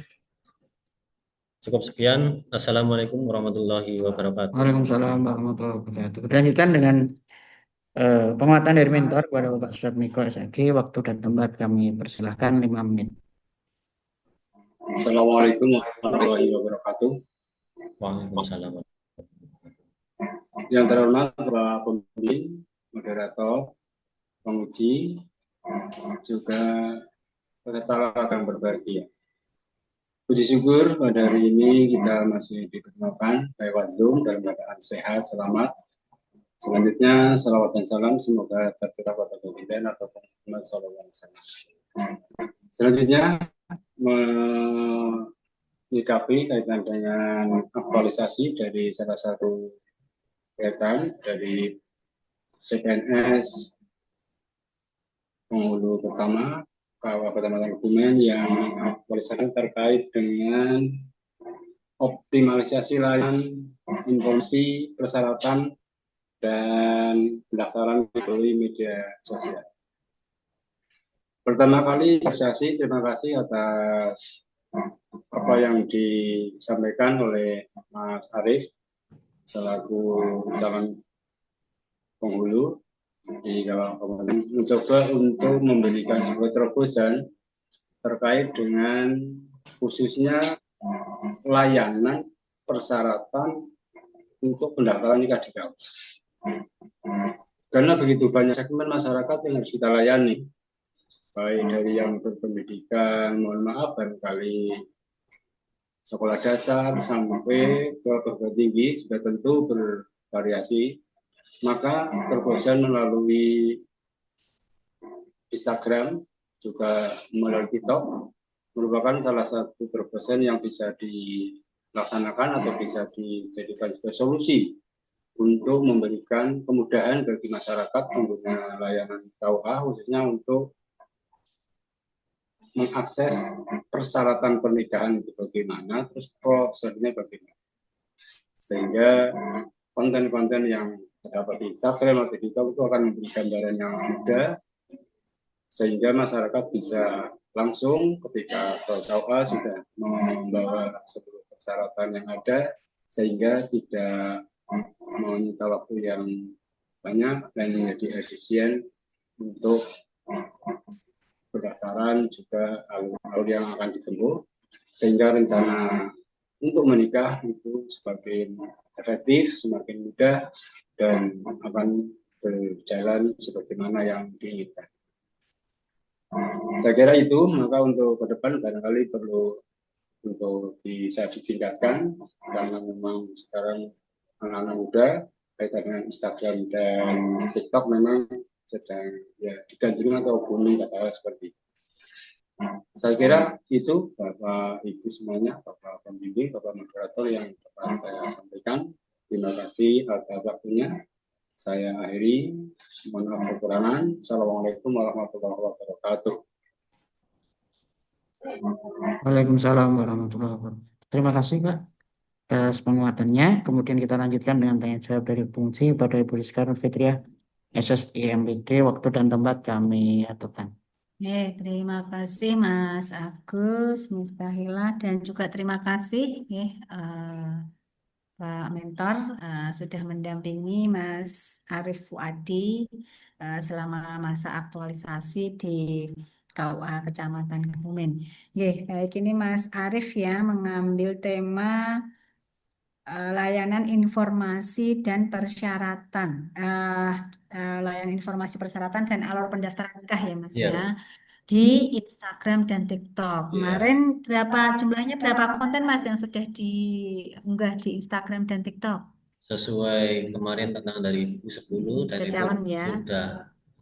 Cukup sekian. Assalamualaikum warahmatullahi wabarakatuh. Waalaikumsalam warahmatullahi wabarakatuh. Berlanjutan dengan penguatan dari mentor kepada Bapak Suratmiko SAG. Waktu dan tempat kami persilahkan 5 menit. Assalamualaikum warahmatullahi wabarakatuh. Waalaikumsalam. Yang terhormat Bapak Pembimbing, moderator, penguji, juga peserta yang berbahagia. Puji syukur pada hari ini kita masih dipertemukan lewat Zoom dalam keadaan sehat, selamat. Selanjutnya, salawat dan salam semoga tercurah pada baginda atau Muhammad SAW. Selanjutnya, menyikapi kaitan dengan aktualisasi dari salah satu kaitan dari CPNS penghulu pertama KUA Kecamatan Kebumen yang aktualisasi terkait dengan optimalisasi layanan informasi persyaratan dan pendaftaran melalui media sosial. Pertama kali terima kasih atas apa yang disampaikan oleh Mas Arief selaku calon penghulu di Kabupaten mencoba untuk memberikan sebuah terobosan terkait dengan khususnya layanan persyaratan untuk pendaftaran nikah di KUA. Karena begitu banyak segmen masyarakat yang harus kita layani, baik dari yang berpendidikan, mohon maaf, barangkali sekolah dasar sampai ke perguruan tinggi, sudah tentu bervariasi, maka terbosan melalui Instagram, juga melalui TikTok, merupakan salah satu terobosan yang bisa dilaksanakan atau bisa dijadikan sebagai solusi untuk memberikan kemudahan bagi masyarakat pengguna layanan KUA, khususnya untuk mengakses persyaratan pernikahan itu bagaimana, terus prosedurnya bagaimana. Sehingga konten-konten yang terdapat di Instagram atau TikTok itu akan memberi gambaran yang mudah, sehingga masyarakat bisa langsung ketika ke KUA sudah membawa seluruh persyaratan yang ada, sehingga tidak menyita waktu yang banyak dan menjadi efisien untuk pendaftaran juga alur yang akan ditempuh, sehingga rencana untuk menikah itu semakin efektif, semakin mudah, dan akan berjalan sebagaimana yang diinginkan. Saya kira itu, maka untuk ke depan barangkali perlu untuk bisa ditingkatkan, karena memang sekarang anak-anak muda kaitan dengan Instagram dan TikTok memang sedang ya digandrungi atau booming kata seperti itu. Saya kira itu Bapak Ibu semuanya, Bapak Pembimbing, Bapak Moderator yang dapat saya sampaikan. Terima kasih atas waktunya. Saya akhiri. Mohon maaf kekurangan. Assalamualaikum warahmatullahi wabarakatuh. Waalaikumsalam warahmatullahi wabarakatuh. Terima kasih Pak atas penguatannya. Kemudian kita lanjutkan dengan tanya jawab dari fungsi pada Ibu Rizka Nurfitriah, SSI MPD. Waktu dan tempat kami aturkan. Terima kasih Mas Agus, Miftahillah, dan juga terima kasih Pak Mentor sudah mendampingi Mas Arif Fuadi selama masa aktualisasi di KUA Kecamatan Kebumen. Baik ini Mas Arif ya mengambil tema layanan informasi dan persyaratan, layanan informasi persyaratan dan alur pendaftaran nikah ya Mas Iya. ya, di Instagram dan TikTok. Iya. Kemarin jumlahnya berapa konten Mas yang sudah diunggah di Instagram dan TikTok? Sesuai kemarin tantangan dari Ibu 10 dan Udah itu calon ya. sudah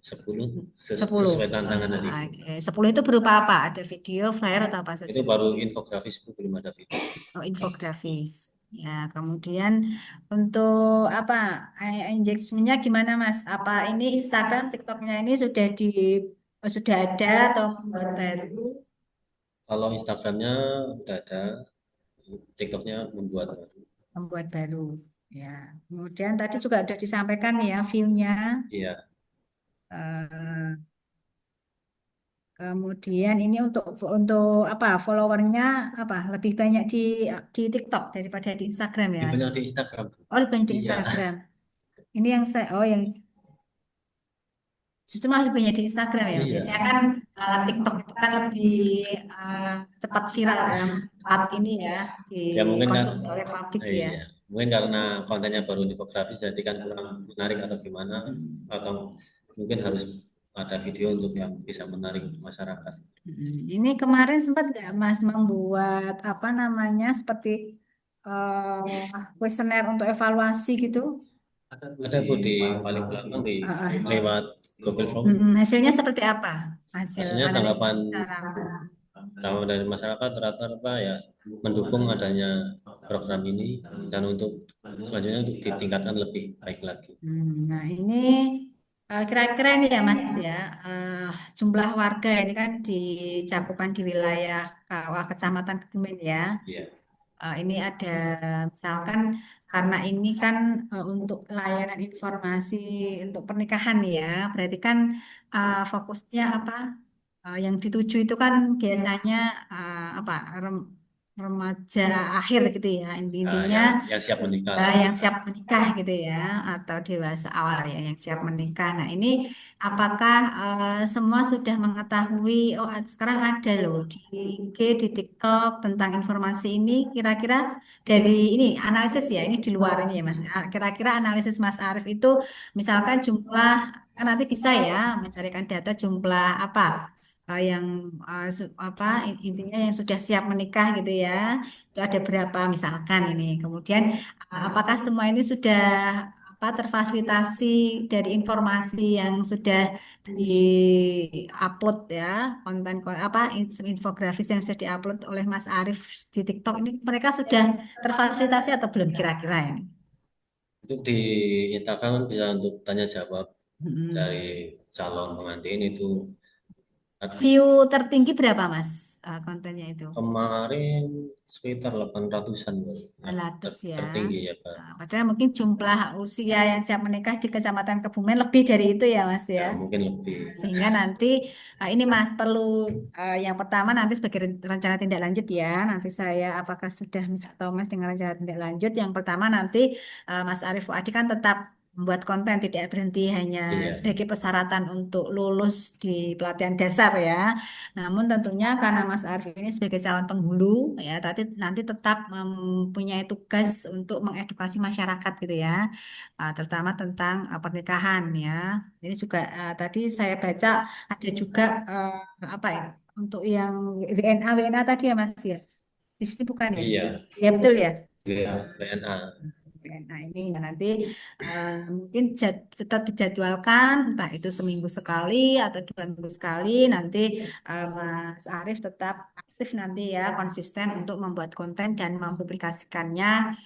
10 10. sesuai tantangan dari Ibu. Oke, 10 itu berupa apa? Ada video, flyer atau apa saja? Itu baru infografis Bu, belum ada video. Oh, infografis. Ya, kemudian untuk apa engagementnya gimana Mas? Apa ini Instagram, TikToknya ini sudah ada atau membuat baru? Kalau Instagramnya udah ada, TikToknya membuat baru. Membuat baru. Ya. Kemudian tadi juga sudah disampaikan ya view-nya. Iya. Eh, Kemudian ini untuk apa followernya apa lebih banyak di TikTok daripada di Instagram ya Lebih Mas? banyak di Instagram Bu. Oh lebih banyak di Iya. Instagram. Ini yang yang justru malah lebih banyak di Instagram ya. Iya. Biasanya kan TikTok itu kan lebih cepat viral dalam saat ini ya Ya mungkin kan, dikonsumsi oleh publik ya. iya. Mungkin karena kontennya baru infografis jadi kan kurang menarik atau gimana, atau mungkin harus ada video untuk yang bisa menarik masyarakat. Ini kemarin sempat nggak Mas membuat apa namanya seperti kuesioner untuk evaluasi gitu? Ada Bu di paling belakang di lewat Google Form. Hasilnya seperti apa? Hasilnya analisis tanggapan secara apa? dari masyarakat rata-rata ya mendukung adanya program ini dan untuk selanjutnya untuk ditingkatkan lebih baik lagi. Nah ini kira-kira ini ya Mas ya jumlah warga ini kan di cakupan di wilayah KUA Kecamatan Kebumen ya. Iya. Ini ada misalkan karena ini kan untuk layanan informasi untuk pernikahan ya, berarti kan fokusnya apa? Yang dituju itu kan biasanya apa? remaja akhir gitu ya. Intinya yang siap menikah. yang siap menikah gitu ya, atau dewasa awal ya, yang siap menikah. Nah, ini apakah semua sudah mengetahui? Oh, sekarang ada loh di IG, di TikTok tentang informasi ini. Kira-kira dari ini analisis ya, ini di luar ini ya Mas. Kira-kira analisis Mas Arief itu, misalkan jumlah, kan nanti bisa ya mencarikan data jumlah apa? Yang intinya yang sudah siap menikah gitu ya, itu ada berapa misalkan ini. Kemudian apakah semua ini sudah terfasilitasi dari informasi yang sudah di-upload ya, konten infografis yang sudah diupload oleh Mas Arief di TikTok ini, mereka sudah terfasilitasi atau belum kira-kira ini? Itu dinyatakan bisa untuk tanya jawab Mm-mm. dari calon pengantin itu. View tertinggi berapa Mas kontennya itu? Kemarin sekitar 800-an, Bu. 800 ya. Tertinggi ya, Pak. Padahal mungkin jumlah usia yang siap menikah di Kecamatan Kebumen lebih dari itu ya Mas Ya, ya. mungkin lebih. Sehingga nanti ini Mas perlu yang pertama nanti sebagai rencana tindak lanjut ya. Nanti saya apakah sudah atau Mas dengan rencana tindak lanjut. Yang pertama nanti Mas Arief Fuadi kan tetap membuat konten, tidak berhenti hanya Iya. sebagai persyaratan untuk lulus di pelatihan dasar ya. Namun tentunya karena Mas Arief ini sebagai calon penghulu ya, nanti tetap mempunyai tugas untuk mengedukasi masyarakat gitu ya, terutama tentang pernikahan ya. Ini juga tadi saya baca ada juga apa ya, untuk yang WNA tadi ya Mas ya. Di sini bukan ya? Iya. Ya betul ya. Iya, BNA. Nah ini ya nanti mungkin tetap dijadwalkan, entah itu seminggu sekali atau 2 minggu sekali. Nanti Mas Arief tetap aktif nanti ya, konsisten untuk membuat konten dan mempublikasikannya,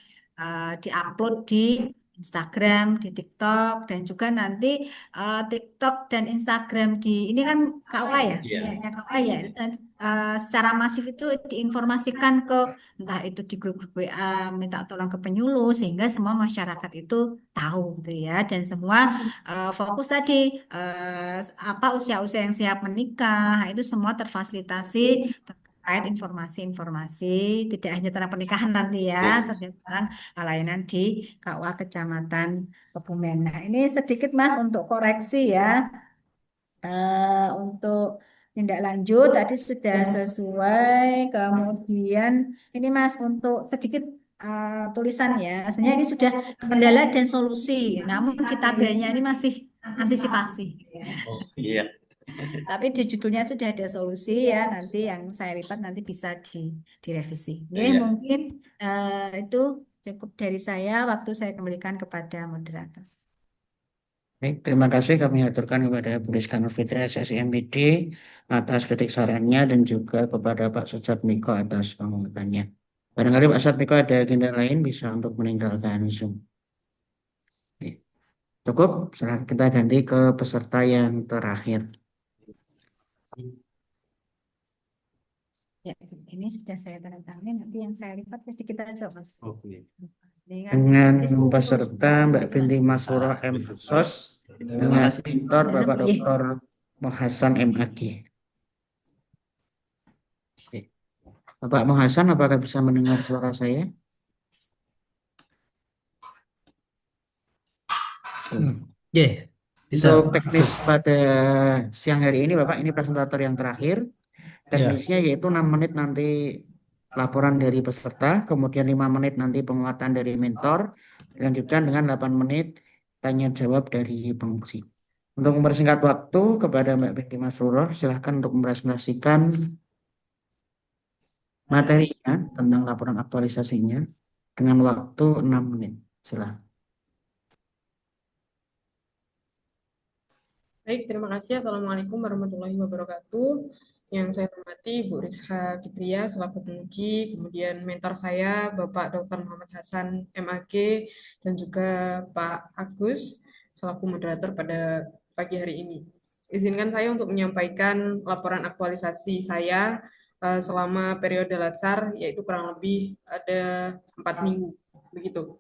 diupload di Instagram, di TikTok, dan juga nanti TikTok dan Instagram di ini kan KUA ya, Iya. ya KUA ya. Itu nanti, secara masif itu diinformasikan ke entah itu di grup-grup WA, minta tolong ke penyuluh sehingga semua masyarakat itu tahu gitu ya, dan semua fokus tadi apa usia-usia yang siap menikah itu semua terfasilitasi terkait informasi-informasi tidak hanya tentang pernikahan nanti ya, tentang layanan di KUA Kecamatan Kebumen. Nah, ini sedikit Mas untuk koreksi ya. Untuk tindak lanjut tadi sudah sesuai. Kemudian ini Mas untuk sedikit tulisan ya. Sebenarnya ini sudah kendala dan solusi. Namun di tabelnya ini masih antisipasi. Oh iya. Tapi di judulnya sudah ada solusi ya. Nanti yang saya lipat nanti bisa direvisi. Ya, Iya. mungkin itu cukup dari saya. Waktu saya kembalikan kepada moderator. Baik, terima kasih kami aturkan kepada Bu Rizka Nurfitri SSIMPD atas kritik sarannya dan juga kepada Pak Sujatmiko atas penguatannya. Barangkali Pak Sujatmiko ada agenda lain bisa untuk meninggalkan Zoom. Oke. Cukup, sekarang kita ganti ke peserta yang terakhir. Ya, ini sudah saya tanda tangan. Nanti yang saya lipat pasti kita coba Mas. Oke. Dengan peserta Mbak Binti Masroh M. Sos dengan mentor Bapak Dr. Mohasan MAG. Bapak Mohasan, apakah bisa mendengar suara saya? Ya, bisa. Untuk teknis pada siang hari ini Bapak, ini presentator yang terakhir. Teknisnya yaitu 6 menit nanti laporan dari peserta, kemudian 5 menit nanti penguatan dari mentor, dilanjutkan dengan 8 menit tanya jawab dari pengungsi. Untuk mempersingkat waktu kepada Mbak Binti Masroh, silahkan untuk mempresentasikan materinya tentang laporan aktualisasinya dengan waktu 6 menit. Silahkan. Baik, terima kasih. Assalamualaikum warahmatullahi wabarakatuh. Yang saya hormati Bu Rizka Fitria selaku penguji, kemudian mentor saya Bapak Dr. Muhammad Hasan MAG, dan juga Pak Agus selaku moderator pada pagi hari ini. Izinkan saya untuk menyampaikan laporan aktualisasi saya selama periode lasar, yaitu kurang lebih ada 4 minggu, begitu.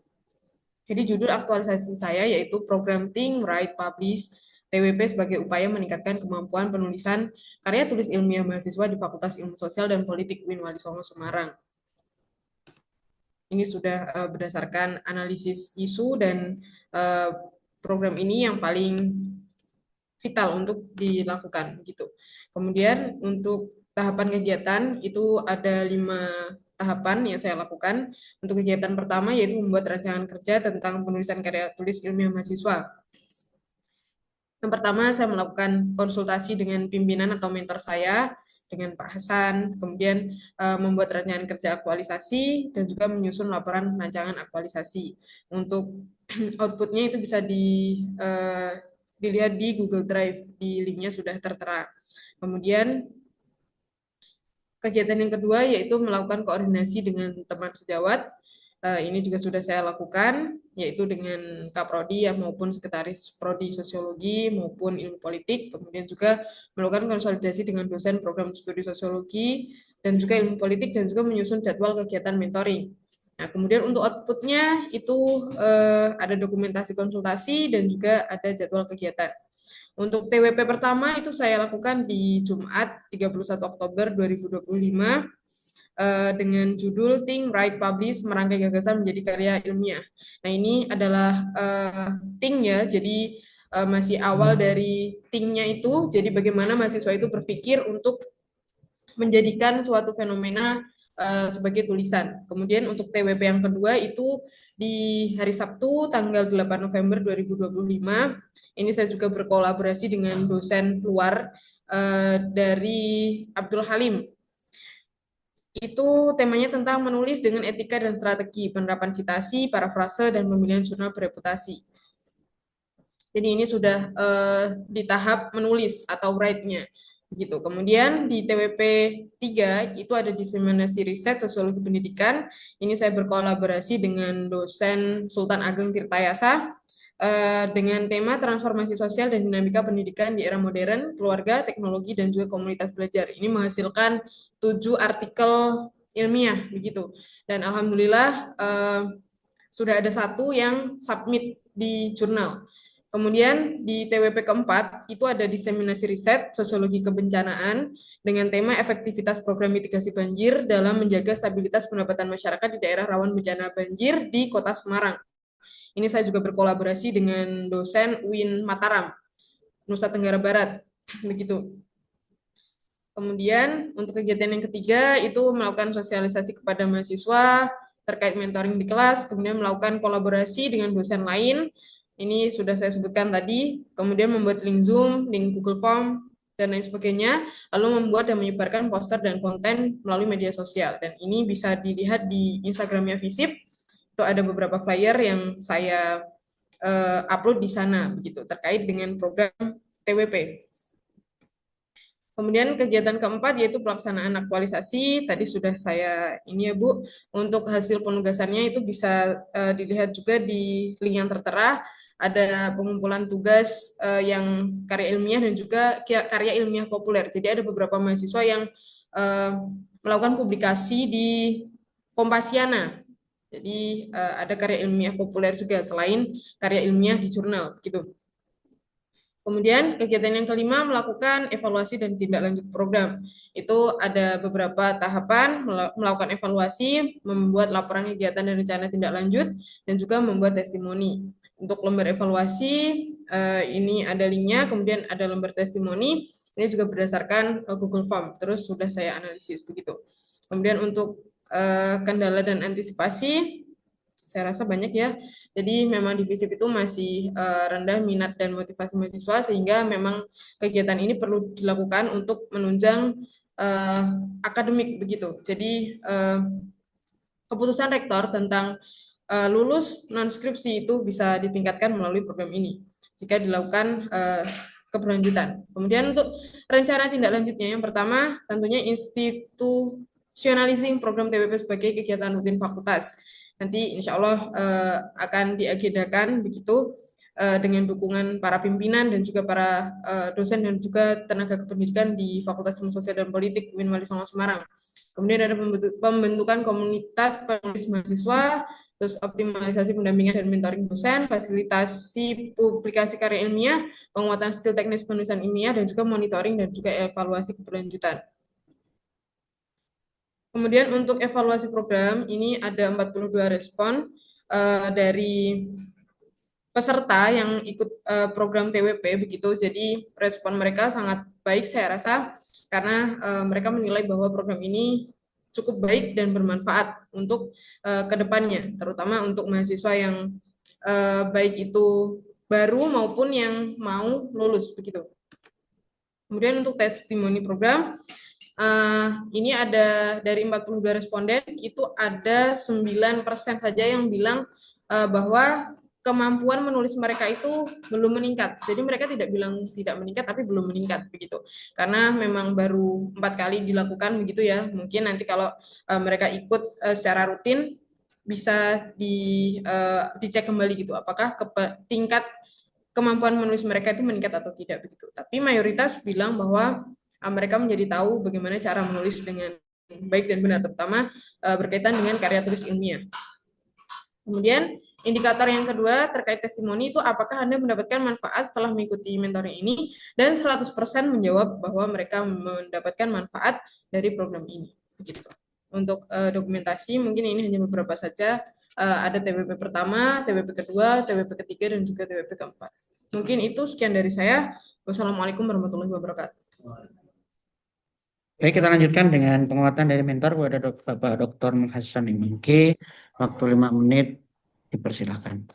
Jadi judul aktualisasi saya yaitu Program Think, Write, Publish, TWP sebagai upaya meningkatkan kemampuan penulisan karya tulis ilmiah mahasiswa di Fakultas Ilmu Sosial dan Politik UIN Wali Songo Semarang. Ini sudah berdasarkan analisis isu dan program ini yang paling vital untuk dilakukan gitu. Kemudian untuk tahapan kegiatan itu ada 5 tahapan yang saya lakukan. Untuk kegiatan pertama yaitu membuat rancangan kerja tentang penulisan karya tulis ilmiah mahasiswa. Yang pertama saya melakukan konsultasi dengan pimpinan atau mentor saya, dengan Pak Hasan, kemudian membuat rancangan kerja aktualisasi dan juga menyusun laporan rancangan aktualisasi. Untuk outputnya itu bisa dilihat di Google Drive, di linknya sudah tertera. Kemudian kegiatan yang kedua yaitu melakukan koordinasi dengan teman sejawat. Ini juga sudah saya lakukan, yaitu dengan Kaprodi ya, maupun Sekretaris Prodi Sosiologi maupun Ilmu Politik, kemudian juga melakukan konsolidasi dengan dosen program studi Sosiologi dan juga Ilmu Politik, dan juga menyusun jadwal kegiatan mentoring. Nah, kemudian untuk outputnya itu ada dokumentasi konsultasi dan juga ada jadwal kegiatan. Untuk TWP pertama itu saya lakukan di Jumat 31 Oktober 2025 dengan judul Think, Write, Publish, merangkai gagasan menjadi karya ilmiah. Nah, ini adalah think ya, jadi masih awal dari think-nya itu, jadi bagaimana mahasiswa itu berpikir untuk menjadikan suatu fenomena sebagai tulisan. Kemudian untuk TWP yang kedua itu di hari Sabtu tanggal 8 November 2025, ini saya juga berkolaborasi dengan dosen luar dari Abdul Halim. Itu temanya tentang menulis dengan etika dan strategi, penerapan citasi, parafrase, dan pemilihan jurnal bereputasi. Jadi ini sudah di tahap menulis atau write-nya. Begitu. Kemudian di TWP 3 itu ada diseminasi riset sosiologi pendidikan. Ini saya berkolaborasi dengan dosen Sultan Ageng Tirtayasa dengan tema transformasi sosial dan dinamika pendidikan di era modern, keluarga, teknologi, dan juga komunitas belajar. Ini menghasilkan 7 artikel ilmiah begitu. Dan alhamdulillah sudah ada 1 yang submit di jurnal. Kemudian di TWP keempat itu ada diseminasi riset sosiologi kebencanaan dengan tema efektivitas program mitigasi banjir dalam menjaga stabilitas pendapatan masyarakat di daerah rawan bencana banjir di Kota Semarang. Ini saya juga berkolaborasi dengan dosen UIN Mataram, Nusa Tenggara Barat, begitu. Kemudian untuk kegiatan yang ketiga itu melakukan sosialisasi kepada mahasiswa terkait mentoring di kelas, kemudian melakukan kolaborasi dengan dosen lain. Ini sudah saya sebutkan tadi, kemudian membuat link Zoom, link Google Form, dan lain sebagainya, lalu membuat dan menyebarkan poster dan konten melalui media sosial. Dan ini bisa dilihat di Instagramnya Visip, itu ada beberapa flyer yang saya upload di sana, begitu, terkait dengan program TWP. Kemudian kegiatan keempat yaitu pelaksanaan aktualisasi, tadi sudah saya ini ya Bu, untuk hasil penugasannya itu bisa dilihat juga di link yang tertera, ada pengumpulan tugas yang karya ilmiah dan juga karya ilmiah populer. Jadi ada beberapa mahasiswa yang melakukan publikasi di Kompasiana. Jadi ada karya ilmiah populer juga selain karya ilmiah di jurnal gitu. Kemudian kegiatan yang kelima melakukan evaluasi dan tindak lanjut program. Itu ada beberapa tahapan, melakukan evaluasi, membuat laporan kegiatan dan rencana tindak lanjut, dan juga membuat testimoni. Untuk lembar evaluasi, ini ada linknya, kemudian ada lembar testimoni, ini juga berdasarkan Google Form, terus sudah saya analisis begitu. Kemudian untuk kendala dan antisipasi, saya rasa banyak ya. Jadi memang di Visip itu masih rendah minat dan motivasi mahasiswa, sehingga memang kegiatan ini perlu dilakukan untuk menunjang akademik begitu. Jadi keputusan rektor tentang lulus non-skripsi itu bisa ditingkatkan melalui program ini jika dilakukan keberlanjutan. Kemudian untuk rencana tindak lanjutnya, yang pertama tentunya institutionalizing program TWP sebagai kegiatan rutin fakultas. Nanti insya Allah akan diagendakan begitu dengan dukungan para pimpinan dan juga para dosen dan juga tenaga kependidikan di Fakultas Ilmu Sosial dan Politik UIN Wali Songo Semarang. Kemudian ada pembentukan komunitas penulis mahasiswa, terus optimalisasi pendampingan dan mentoring dosen, fasilitasi publikasi karya ilmiah, penguatan skill teknis penulisan ilmiah, dan juga monitoring dan juga evaluasi keberlanjutan. Kemudian untuk evaluasi program, ini ada 42 respon dari peserta yang ikut program TWP begitu. Jadi respon mereka sangat baik saya rasa karena mereka menilai bahwa program ini cukup baik dan bermanfaat untuk kedepannya, terutama untuk mahasiswa yang baik itu baru maupun yang mau lulus begitu. Kemudian untuk testimoni program, ini ada dari 42 responden, itu ada 9% saja yang bilang bahwa kemampuan menulis mereka itu belum meningkat. Jadi mereka tidak bilang tidak meningkat, tapi belum meningkat begitu. Karena memang baru 4 kali dilakukan begitu ya. Mungkin nanti kalau mereka ikut secara rutin bisa dicek kembali gitu. Apakah tingkat kemampuan menulis mereka itu meningkat atau tidak begitu. Tapi mayoritas bilang bahwa mereka menjadi tahu bagaimana cara menulis dengan baik dan benar, terutama berkaitan dengan karya tulis ilmiah. Kemudian indikator yang kedua terkait testimoni itu apakah Anda mendapatkan manfaat setelah mengikuti mentoring ini, dan 100% menjawab bahwa mereka mendapatkan manfaat dari program ini. Begitu. Untuk dokumentasi mungkin ini hanya beberapa saja. Ada TWP pertama, TWP kedua, TWP ketiga, dan juga TWP keempat. Mungkin itu sekian dari saya. Wassalamualaikum warahmatullahi wabarakatuh. Baik, kita lanjutkan dengan penguatan dari mentor kepada Bapak Dr. Hasan Imangke. Waktu 5 menit, dipersilakan.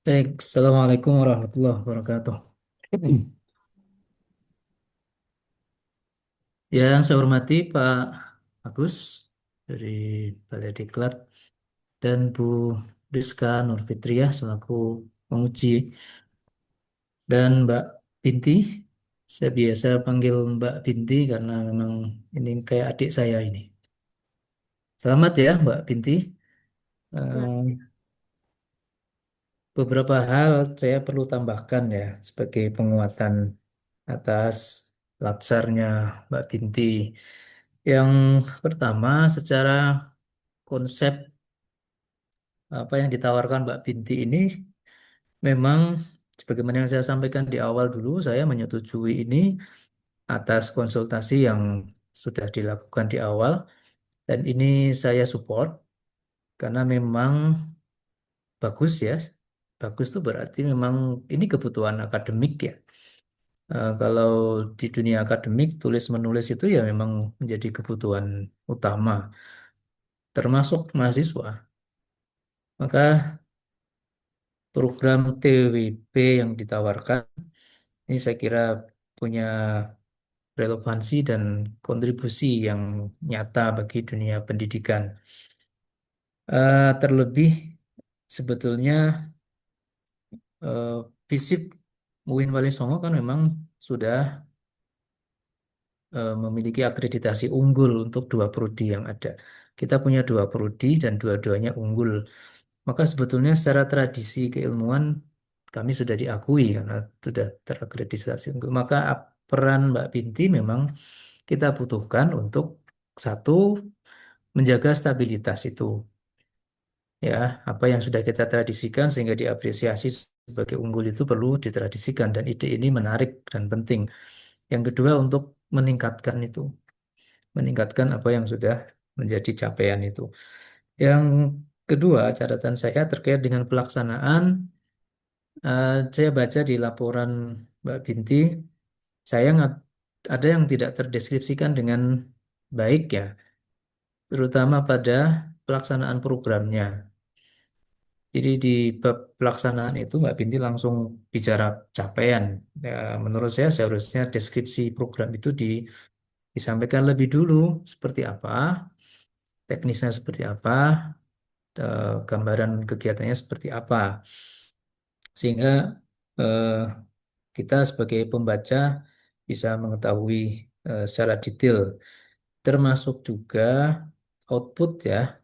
Baik, Assalamualaikum warahmatullahi wabarakatuh. Yang saya hormati Pak Agus dari Balai Diklat dan Bu Rizka Nurfitriah selaku penguji, dan Mbak Binti. Saya biasa panggil Mbak Binti karena memang ini kayak adik saya ini. Selamat ya Mbak Binti. Beberapa hal saya perlu tambahkan ya sebagai penguatan atas latsarnya Mbak Binti. Yang pertama, secara konsep apa yang ditawarkan Mbak Binti ini memang sebagaimana yang saya sampaikan di awal dulu, saya menyetujui ini atas konsultasi yang sudah dilakukan di awal, dan ini saya support karena memang bagus ya. Bagus itu berarti memang ini kebutuhan akademik ya. Kalau di dunia akademik, tulis menulis itu ya memang menjadi kebutuhan utama, termasuk mahasiswa. Maka program TWP yang ditawarkan ini saya kira punya relevansi dan kontribusi yang nyata bagi dunia pendidikan. Terlebih sebetulnya FISIP UIN Wali Songo kan memang sudah memiliki akreditasi unggul untuk 2 prodi yang ada. Kita punya 2 prodi dan dua-duanya unggul. Maka sebetulnya secara tradisi keilmuan kami sudah diakui karena sudah terakreditasi unggul. Maka peran Mbak Binti memang kita butuhkan untuk satu, menjaga stabilitas itu. Ya, apa yang sudah kita tradisikan sehingga diapresiasi sebagai unggul itu perlu ditradisikan, dan ide ini menarik dan penting. Yang kedua, untuk meningkatkan itu, meningkatkan apa yang sudah menjadi capaian itu. Yang kedua, catatan saya terkait dengan pelaksanaan, saya baca di laporan Mbak Binti, saya ada yang tidak terdeskripsikan dengan baik ya, terutama pada pelaksanaan programnya. Jadi di bab pelaksanaan itu Mbak Binti langsung bicara capaian. Ya, menurut saya seharusnya deskripsi program itu disampaikan lebih dulu seperti apa, teknisnya seperti apa, gambaran kegiatannya seperti apa. Sehingga eh, kita sebagai pembaca bisa mengetahui secara detail, termasuk juga output ya.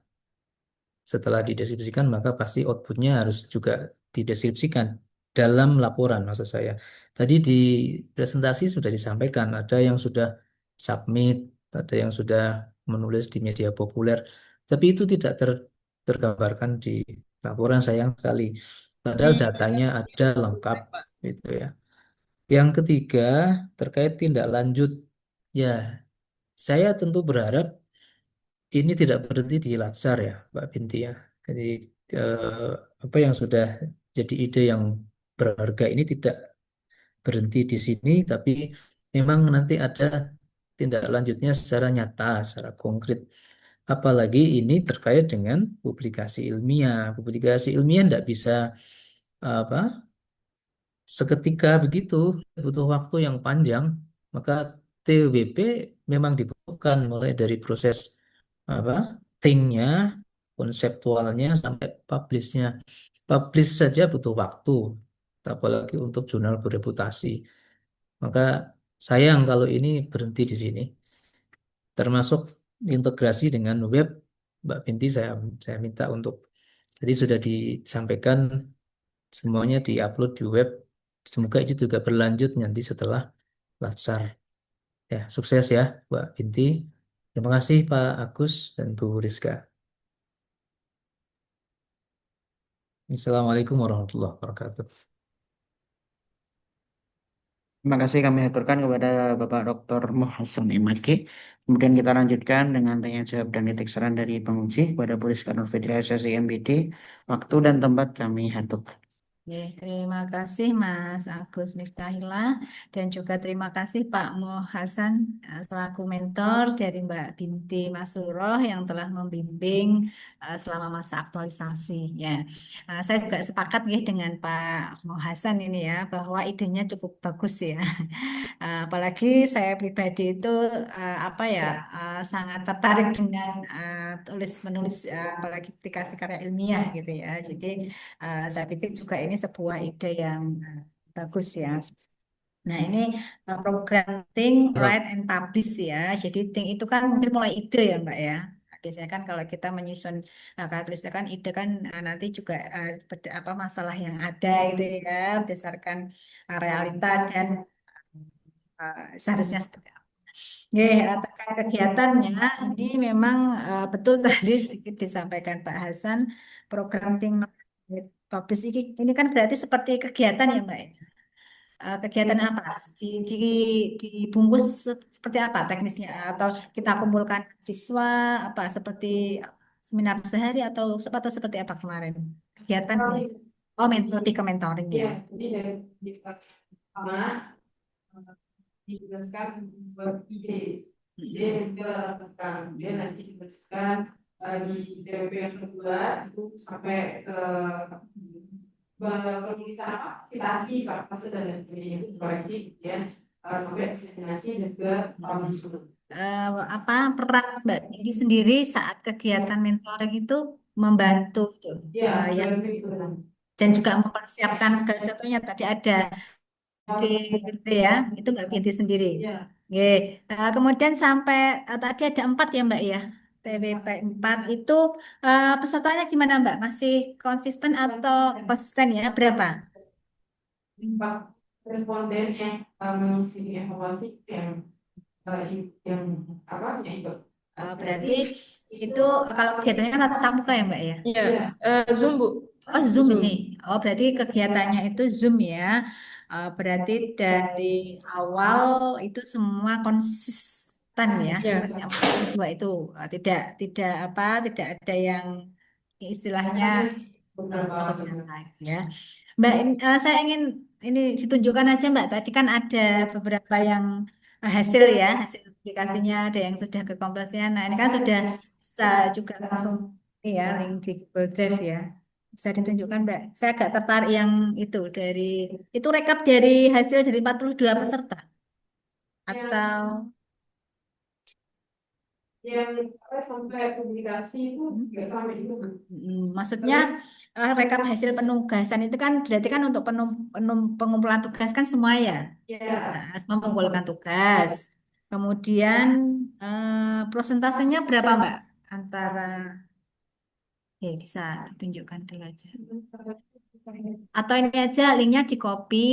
Setelah dideskripsikan, maka pasti outputnya harus juga dideskripsikan dalam laporan, maksud saya. Tadi di presentasi sudah disampaikan, ada yang sudah submit, ada yang sudah menulis di media populer, tapi itu tidak tergambarkan di laporan, sayang sekali. Padahal datanya ada lengkap, gitu ya. Yang ketiga, terkait tindak lanjut. Ya, saya tentu berharap ini tidak berhenti di Latsar ya, Mbak Binti ya. Jadi eh, apa yang sudah jadi ide yang berharga ini tidak berhenti di sini, tapi memang nanti ada tindak lanjutnya secara nyata, secara konkret. Apalagi ini terkait dengan publikasi ilmiah. Publikasi ilmiah tidak bisa apa seketika begitu, butuh waktu yang panjang. Maka TUBP memang dibutuhkan mulai dari proses apa think-nya, konseptualnya sampai publish-nya. Publish saja butuh waktu, apalagi untuk jurnal bereputasi. Maka sayang kalau ini berhenti di sini. Termasuk integrasi dengan web, Mbak Binti saya minta untuk jadi sudah disampaikan semuanya diupload di web. Semoga itu juga berlanjut nanti setelah Latsar. Ya, sukses ya, Mbak Binti. Terima kasih Pak Agus dan Bu Rizka. Assalamualaikum warahmatullahi wabarakatuh. Terima kasih kami aturkan kepada Bapak Dr. Muhassan MAG. Kemudian kita lanjutkan dengan tanya jawab dan titik saran dari penguji kepada Bu Rizka Nurfitria SSI MBD. Waktu dan tempat kami aturkan. Oke, terima kasih Mas Agus Miftahillah dan juga terima kasih Pak Mo Hasan selaku mentor dari Mbak Binti Masuroh yang telah membimbing selama masa aktualisasi. Ya, saya juga sepakat ya dengan Pak Mo Hasan ini ya bahwa idenya cukup bagus ya. Apalagi saya pribadi itu apa ya sangat tertarik dengan tulis menulis apalagi aplikasi karya ilmiah gitu ya. Jadi saya pikir juga ini sebuah ide yang bagus ya. Nah, ini program Think, Write, and Publish ya. Jadi Think itu kan mungkin mulai ide ya Mbak ya. Biasanya kan kalau kita menyusun karya tulisnya kan ide kan nanti juga apa masalah yang ada itu ya berdasarkan realita dan seharusnya seperti apa. Terkait kegiatannya, ini memang betul tadi sedikit disampaikan Pak Hasan, program Think Publish ini kan berarti seperti kegiatan ya Mbak. Kegiatan apa? Di, dibungkus seperti apa teknisnya? Atau kita kumpulkan siswa apa seperti seminar sehari atau seperti apa kemarin kegiatannya? Oh, lebih ke mentoring ya. Jadi dari pertama dijelaskan buat ide yang kita lakukan, kemudian nanti dijelaskan di DWP yang kedua itu sampai ke penulisan apa citasi parafase dan lain sebagainya itu koreksi kemudian sampai diseminasi dan juga publish. Apa peran Mbak Didi sendiri saat kegiatan mentoring itu membantu tuh, ya, dan juga mempersiapkan segala sesuatunya tadi ada gitu ya, itu Mbak Binti sendiri. Oke. Kemudian sampai tadi ada 4 ya Mbak ya. TWP 4 itu pesertanya gimana Mbak? Masih konsisten atau konsisten ya? Berapa? 4 responden yang mengisi evaluasi yang apa yang ikut. Berarti itu kalau kegiatannya kan tatap muka ya Mbak ya? Iya, Zoom Bu. Oh Zoom ini. Oh berarti kegiatannya itu Zoom ya. Berarti dari awal itu semua konsisten ya. Persiapan kedua itu tidak tidak apa tidak ada yang istilahnya ya. Mbak, saya ingin ini ditunjukkan aja Mbak. Tadi kan ada beberapa yang hasil ya, hasil aplikasinya ada yang sudah ke komplesnya. Nah ini kan sudah bisa juga langsung ya link di Google Drive ya. Bisa ditunjukkan Mbak. Saya agak tertarik yang itu rekap dari hasil dari 42 peserta atau yang sampai publikasi itu nggak sampai itu. Maksudnya rekap hasil penugasan itu kan berarti kan untuk pengumpulan tugas kan semua ya. Nah, semua mengumpulkan tugas. Kemudian prosentasenya berapa Mbak? Antara bisa ditunjukkan dulu aja. Atau ini aja linknya di copy.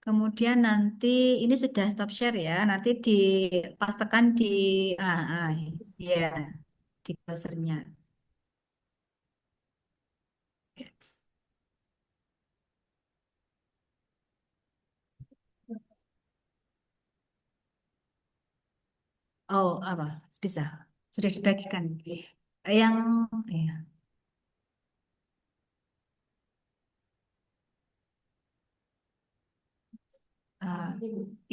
Kemudian nanti ini sudah stop share ya. Nanti dipastekan di ya di browsernya. Oh, apa? Bisa. Sudah dibagikan. Yang ya. Ah,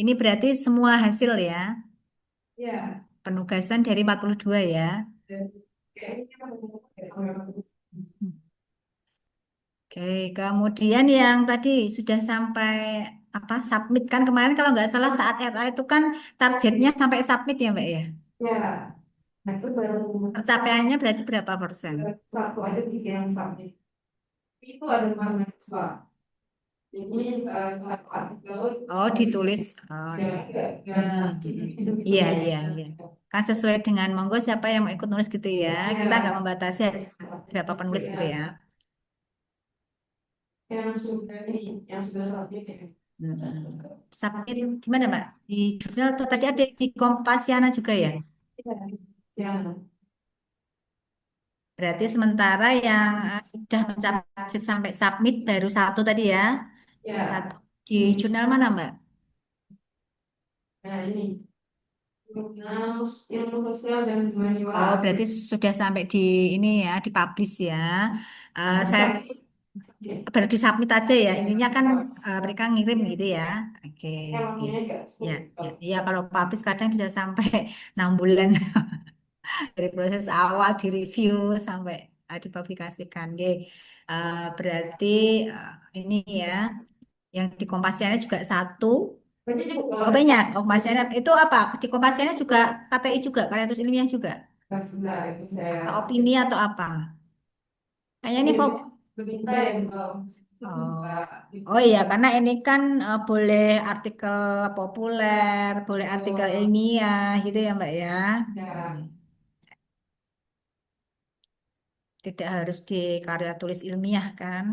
ini berarti semua hasil ya. Penugasan dari 42 ya. Oke, kemudian yang tadi sudah sampai apa submit kan kemarin kalau nggak salah saat RA itu kan targetnya sampai submit ya Mbak ya. Pencapaiannya berarti berapa persen? Oh, ditulis. Oh, iya, iya, iya. Kan sesuai dengan monggo siapa yang mau ikut nulis gitu ya. Kita nggak membatasi berapa penulis gitu ya. Submit gimana Mbak? Di jurnal atau tadi ada di Kompasiana juga ya? Berarti sementara yang sudah mencapai sampai submit baru satu tadi ya. Satu. Di jurnal mana Mbak? Oh, berarti sudah sampai di ini ya, dipublish ya. Saya baru di submit aja ya. Intinya kan mereka ngirim gitu ya. Oke, oke. Ya, ya, ya kalau publish kadang bisa sampai 6 bulan dari proses awal di review sampai dipublikasikan. Oke. Berarti ini ya, yang di Kompasiana juga satu. Oh banyak. Oh, Kompasiana itu apa? Di Kompasiana juga KTI juga, karya tulis ilmiah juga. Atau opini atau apa? Kayaknya ini Oh iya, karena ini kan boleh artikel populer, boleh artikel ilmiah gitu ya Mbak ya. Tidak harus di karya tulis ilmiah kan.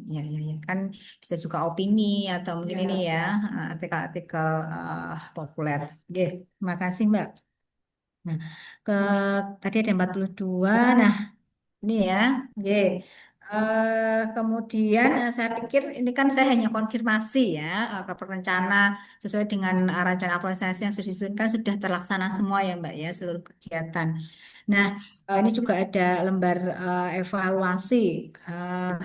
Ya, ya, ya. Kan bisa juga opini atau mungkin ini ya, artikel-artikel populer. Oke, terima kasih Mbak. Nah, ke tadi ada 42. Nah, ini ya. Oke. Kemudian saya pikir ini kan saya hanya konfirmasi ya ke perencana sesuai dengan rencana aktualisasi yang sudah disusun kan sudah terlaksana semua ya Mbak ya seluruh kegiatan. Nah, ini juga ada lembar evaluasi.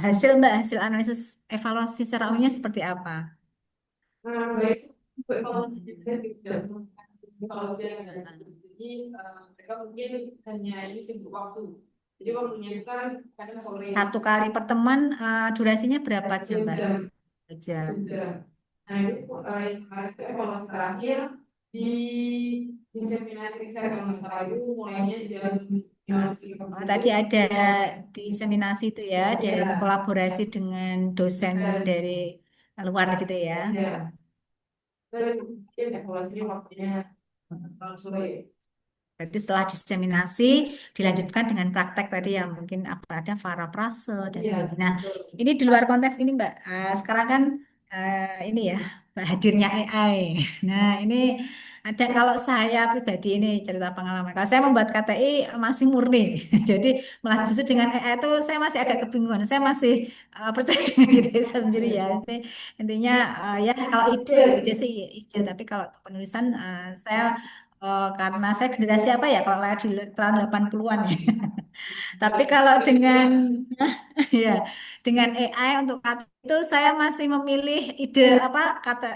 Hasil Mbak, hasil analisis evaluasi secara umumnya seperti apa? Satu kali pertemuan durasinya berapa jam Mbak? Jam. Oh, tadi ada diseminasi itu ya, dari kolaborasi dengan dosen dari luar gitu ya. Berarti setelah diseminasi dilanjutkan dengan praktek tadi yang mungkin apa ada parafrase dan sebagainya. Nah, ini di luar konteks ini Mbak. Sekarang kan ini ya hadirnya AI. Nah, ini ada kalau saya pribadi ini cerita pengalaman. Kalau saya membuat KTI masih murni. Jadi malah justru dengan AI itu saya masih agak kebingungan. Saya masih percaya dengan diri saya sendiri ya. Intinya ya kalau ide sih ide, tapi kalau untuk penulisan saya karena saya generasi apa ya kalau lahir di tahun 80-an ya. Tapi kalau dengan ya dengan AI untuk kata itu saya masih memilih ide apa kata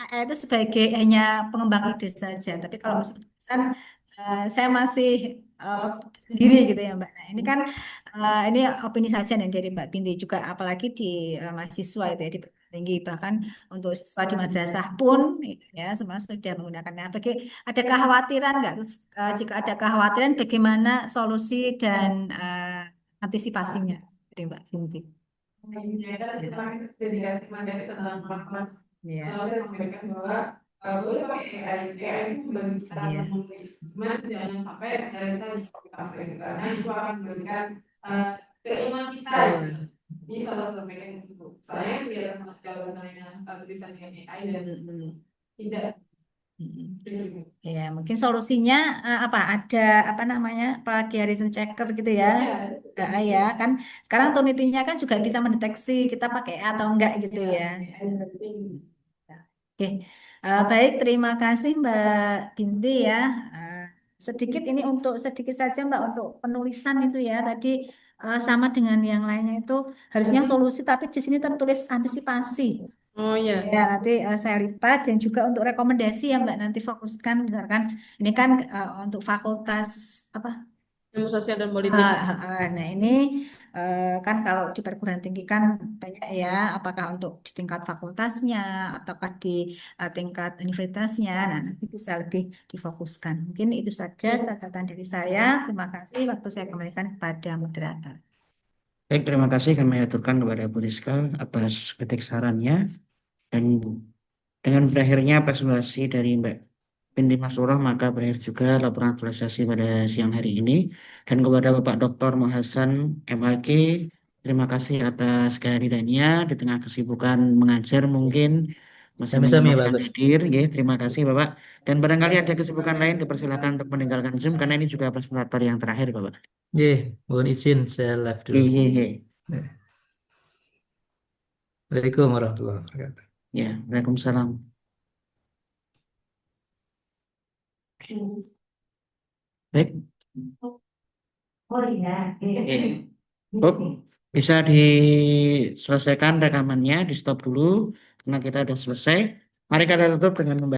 AI itu sebagai hanya pengembang ide saja. Tapi kalau musim penulisan saya masih sendiri gitu ya Mbak. Nah, ini kan ini opini saja yang dari Mbak Binti juga apalagi di mahasiswa itu ya di perguruan tinggi bahkan untuk siswa di madrasah pun ya semua sudah menggunakannya. Ada kekhawatiran nggak? Terus, jika ada kekhawatiran bagaimana solusi dan antisipasinya dari Mbak Binti? Ya. Ya, mungkin solusinya apa? Ada apa namanya plagiarism checker gitu ya. Ya kan. Sekarang Turnitin-nya kan juga bisa mendeteksi kita pakai atau enggak gitu ya. Oke, baik, terima kasih Mbak Binti ya. Eh, sedikit ini untuk sedikit saja Mbak untuk penulisan itu ya. Tadi sama dengan yang lainnya itu harusnya solusi, tapi di sini tertulis antisipasi. Oh ya, Ya, nanti saya lipat dan juga untuk rekomendasi ya Mbak nanti fokuskan misalkan ini kan untuk fakultas apa? ilmu sosial dan politik. Nah ini kan kalau di perguruan tinggi kan banyak ya, apakah untuk di tingkat fakultasnya ataukah di tingkat universitasnya. Nah nanti bisa lebih difokuskan. Mungkin itu saja catatan dari saya. Terima kasih. Waktu saya kembalikan kepada moderator. Baik, terima kasih kami aturkan kepada Bu Rizka atas ketik sarannya. Dan dengan berakhirnya presentasi dari Mbak Binti Masroh, maka berakhir juga laporan aktualisasi pada siang hari ini. Dan kepada Bapak Dr. Muhasan MHK, terima kasih atas kehadirannya di tengah kesibukan mengajar mungkin masih Sami-sami menyempatkan bagus. hadir. Ya, terima kasih Bapak. Dan barangkali ada kesibukan lain dipersilakan untuk meninggalkan Zoom karena ini juga presentator yang terakhir Bapak. Mohon izin saya live dulu. Iya. Assalamualaikum warahmatullahi wabarakatuh. Ya, Waalaikumsalam. Baik. Oh iya. Bob, bisa diselesaikan rekamannya, di stop dulu karena kita sudah selesai. Mari kita tutup dengan